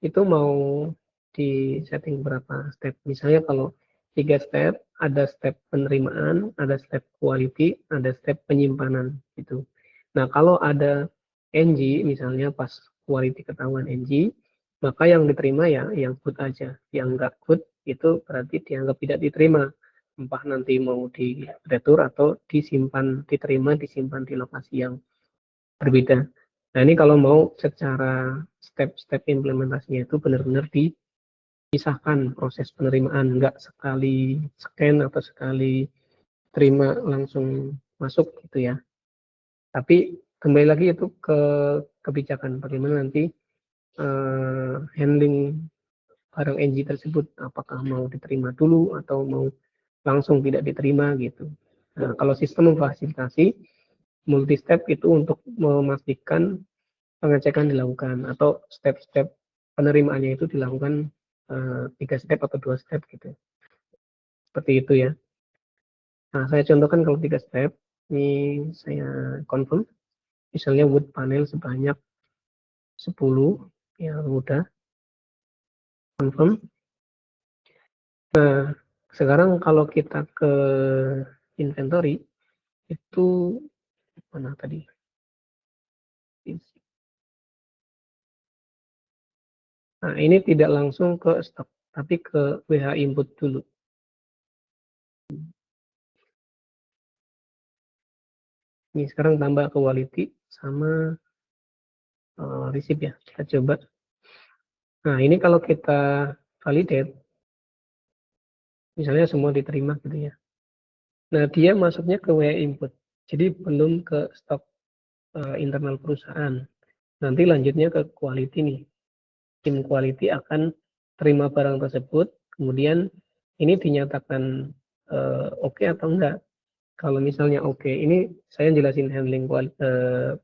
itu mau di setting berapa step. Misalnya kalau 3 step, ada step penerimaan, ada step quality, ada step penyimpanan gitu. Nah, kalau ada NG misalnya pas quality ketahuan NG, maka yang diterima ya yang good aja. Yang enggak good itu berarti dianggap tidak diterima. Entah nanti mau di retur atau disimpan, diterima, disimpan di lokasi yang berbeda. Nah, ini kalau mau secara step-step implementasinya itu benar-benar dipisahkan proses penerimaan, nggak sekali scan atau sekali terima langsung masuk gitu ya. Tapi kembali lagi itu ke kebijakan bagaimana nanti handling barang NG tersebut, apakah mau diterima dulu atau mau langsung tidak diterima gitu. Nah, kalau sistem memfasilitasi multi step itu untuk memastikan pengecekan dilakukan atau step-step penerimaannya itu dilakukan 3 step atau 2 step gitu. Seperti itu ya. Nah, saya contohkan kalau 3 step, ini saya confirm, misalnya wood panel sebanyak 10, ya udah, confirm. Nah, sekarang kalau kita ke inventory, itu mana tadi? Nah, ini tidak langsung ke stok, tapi ke WH input dulu. Ini sekarang tambah quality sama receipt ya. Kita coba. Nah, ini kalau kita validate, misalnya semua diterima gitu ya. Nah, dia masuknya ke WH input. Jadi belum ke stok internal perusahaan. Nanti lanjutnya ke quality nih. Tim quality akan terima barang tersebut, kemudian ini dinyatakan oke atau enggak. Kalau misalnya oke, ini saya jelasin handling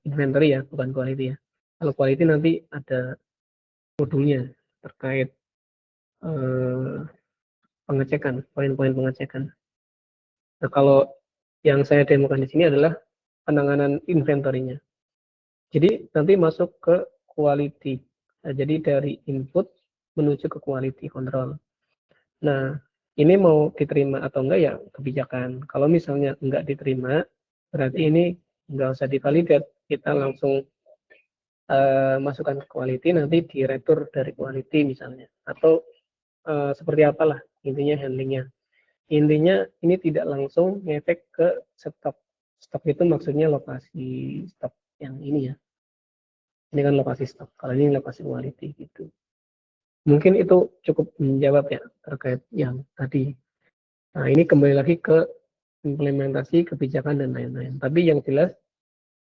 inventory ya, bukan quality ya. Kalau quality nanti ada modulnya terkait pengecekan, poin-poin pengecekan. Nah, kalau yang saya demokan di sini adalah penanganan inventory-nya. Jadi nanti masuk ke quality. Nah, jadi dari input menuju ke quality control. Nah, ini mau diterima atau enggak ya kebijakan. Kalau misalnya enggak diterima, berarti ini enggak usah divalidate. Kita langsung masukkan ke quality, nanti diretur dari quality misalnya. Atau seperti apalah intinya handlingnya. Intinya ini tidak langsung ngefek ke stok. Stok itu maksudnya lokasi stok yang ini ya. Ini kan lokasi stok. Kalau ini lokasi quality gitu. Mungkin itu cukup menjawab ya terkait yang tadi. Nah, ini kembali lagi ke implementasi kebijakan dan lain-lain. Tapi yang jelas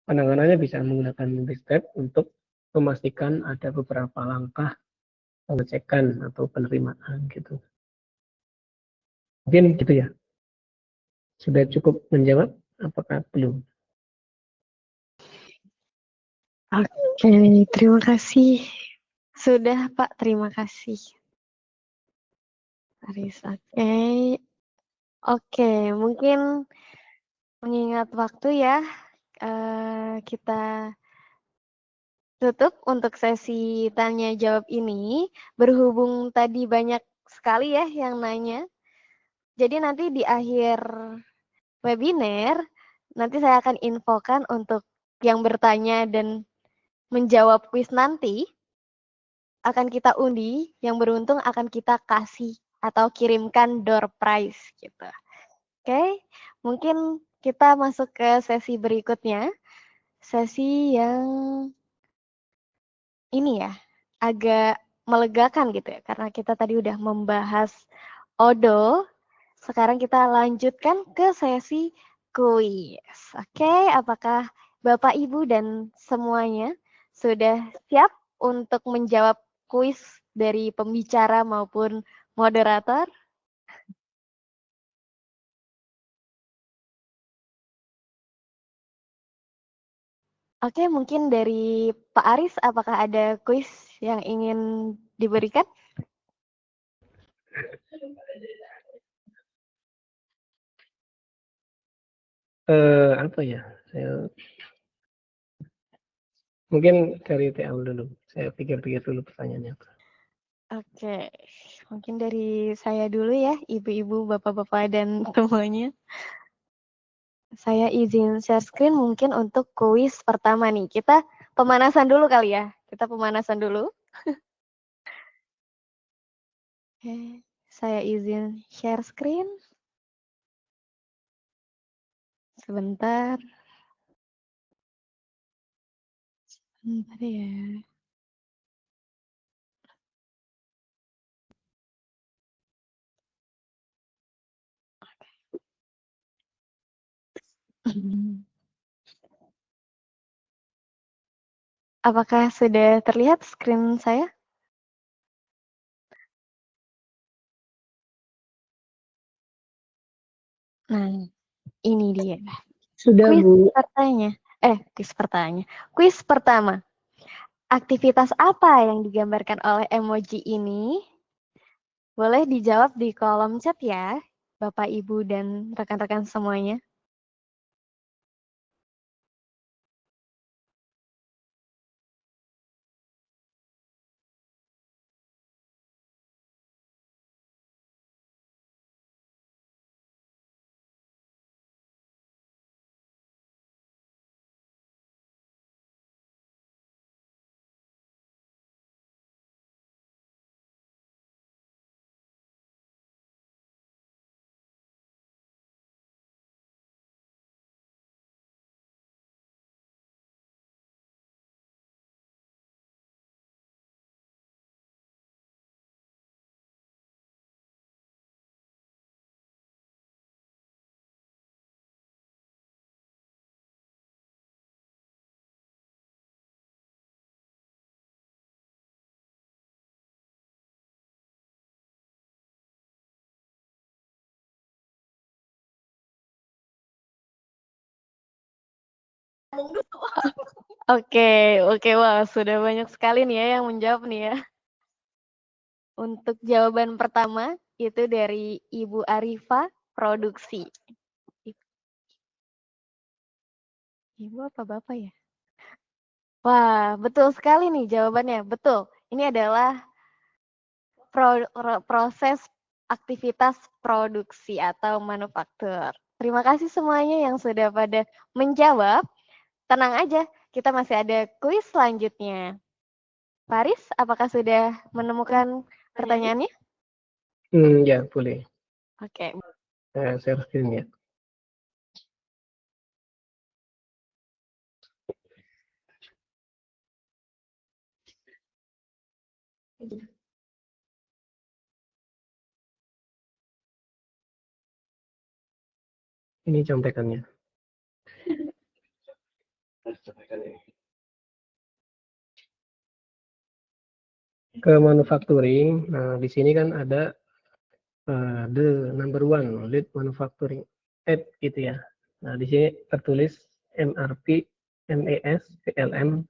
penanganannya bisa menggunakan multi step untuk memastikan ada beberapa langkah pengecekan atau penerimaan gitu. Mungkin gitu ya. Sudah cukup menjawab? Apakah belum? Oke, terima kasih. Sudah, Pak, terima kasih. Aris, oke. Oke, mungkin mengingat waktu ya, kita tutup untuk sesi tanya jawab ini. Berhubung tadi banyak sekali ya yang nanya. Jadi nanti di akhir webinar, nanti saya akan infokan untuk yang bertanya dan menjawab kuis nanti, akan kita undi, yang beruntung akan kita kasih atau kirimkan door prize gitu. Oke, mungkin kita masuk ke sesi berikutnya. Sesi yang ini ya. agak melegakan gitu ya, karena kita tadi udah membahas Odo. Sekarang kita lanjutkan ke sesi kuis. Oke, apakah Bapak, Ibu, dan semuanya sudah siap untuk menjawab kuis dari pembicara maupun moderator? Oke, mungkin dari Pak Aris, apakah ada kuis yang ingin diberikan? Apa ya? Saya mungkin dari TA dulu. Saya pikir-pikir dulu pertanyaannya apa. Oke, mungkin dari saya dulu ya, ibu-ibu, bapak-bapak, dan semuanya. Saya izin share screen mungkin untuk kuis pertama nih. Kita pemanasan dulu kali ya. Kita pemanasan dulu. Oke, saya izin share screen. Sebentar. Sebentar ya. Apakah sudah terlihat screen saya? Nah, ini dia. Sudah, Kuis Bu. pertanyaan. Kuis pertama. Aktivitas apa yang digambarkan oleh emoji ini? Boleh dijawab di kolom chat ya, Bapak, Ibu, dan rekan-rekan semuanya. Oke, wah sudah banyak sekali nih ya yang menjawab nih ya. Untuk jawaban pertama itu dari Ibu Arifa, produksi. Ibu apa Bapak ya? Wah, betul sekali nih jawabannya, betul. Ini adalah proses aktivitas produksi atau manufaktur. Terima kasih semuanya yang sudah pada menjawab. Tenang aja, kita masih ada kuis selanjutnya. Paris, apakah sudah menemukan pertanyaannya? Ya, boleh. Oke. Saya share screen ya. Ini contekannya. Ke manufacturing, nah di sini kan ada the number one lead manufacturing aid gitu ya. Nah di sini tertulis MRP, MES, PLM,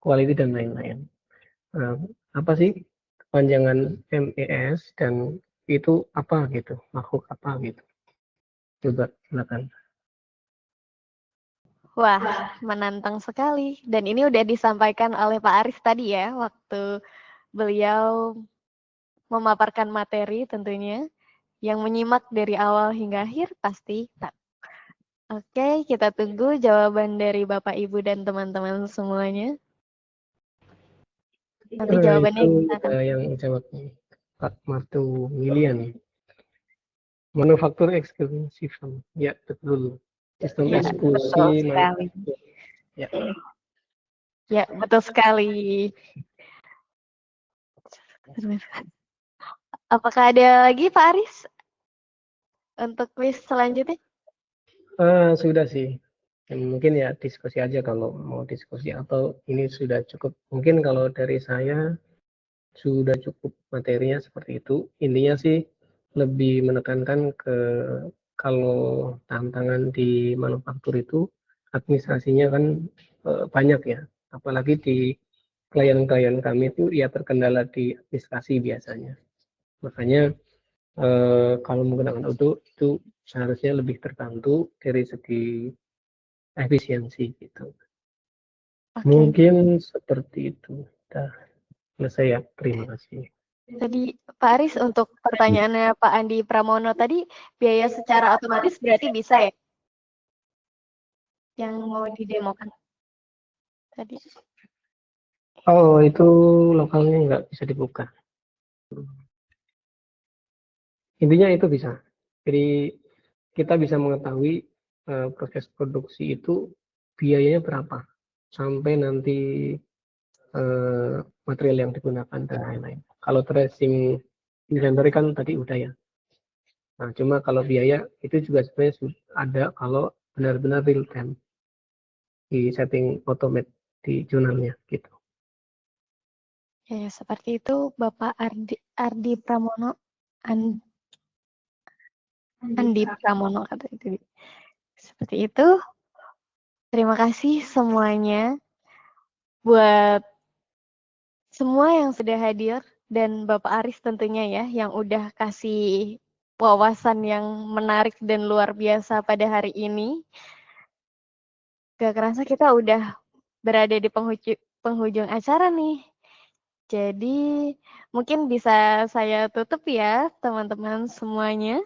quality dan lain-lain. Nah, apa sih kepanjangan MES dan itu apa gitu, makhluk apa gitu? Coba silakan. Wah, menantang sekali. Dan ini udah disampaikan oleh Pak Aris tadi ya, waktu beliau memaparkan materi tentunya. Yang menyimak dari awal hingga akhir pasti tak. Oke, kita tunggu jawaban dari Bapak, Ibu, dan teman-teman semuanya. Nanti jawabannya Itu kita akan yang jawab Pak Martu Milian. Manufaktur eksklusif, ya betul. Sistem ya, betul eksekusi sekali. manufaktur. Ya. Ya, betul sekali. Benar. Apakah ada lagi Pak Aris untuk quiz selanjutnya? Sudah sih. Mungkin ya diskusi aja kalau mau diskusi atau ini sudah cukup. Mungkin kalau dari saya sudah cukup materinya seperti itu. Intinya sih lebih menekankan ke kalau tantangan di manufaktur itu administrasinya kan banyak ya. Apalagi di klien-klien kami itu ya terkendala di administrasi biasanya. Makanya kalau menggunakan Odoo itu seharusnya lebih terbantu dari segi efisiensi gitu. Oke. Mungkin seperti itu. Dah selesai ya. Terima kasih. Tadi Pak Aris untuk pertanyaannya Pak Andi Pramono tadi biaya secara otomatis berarti bisa ya? Yang mau didemokan tadi. Oh, itu lokalnya nggak bisa dibuka. Intinya itu bisa. Jadi kita bisa mengetahui proses produksi itu biayanya berapa sampai nanti material yang digunakan dan lain-lain. Kalau tracing inventory kan tadi udah ya. Nah, cuma kalau biaya itu juga sebenarnya ada kalau benar-benar real time di setting automate di jurnalnya gitu. Ya, seperti itu Bapak Ardi Pramono. Andi Pramono kata itu. Seperti itu. Terima kasih semuanya buat semua yang sudah hadir dan Bapak Aris tentunya ya yang udah kasih wawasan yang menarik dan luar biasa pada hari ini. Gak kerasa kita udah berada di penghujung acara nih. Jadi mungkin bisa saya tutup ya teman-teman semuanya.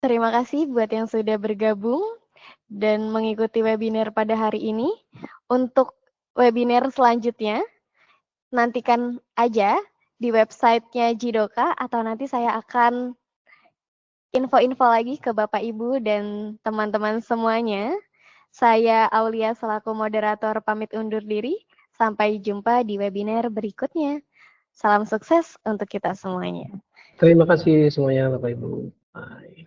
Terima kasih buat yang sudah bergabung dan mengikuti webinar pada hari ini. Untuk webinar selanjutnya, nantikan aja di websitenya Jidoka atau nanti saya akan info-info lagi ke Bapak Ibu dan teman-teman semuanya. Saya Aulia selaku moderator pamit undur diri. Sampai jumpa di webinar berikutnya. Salam sukses untuk kita semuanya. Terima kasih semuanya Bapak Ibu. Bye.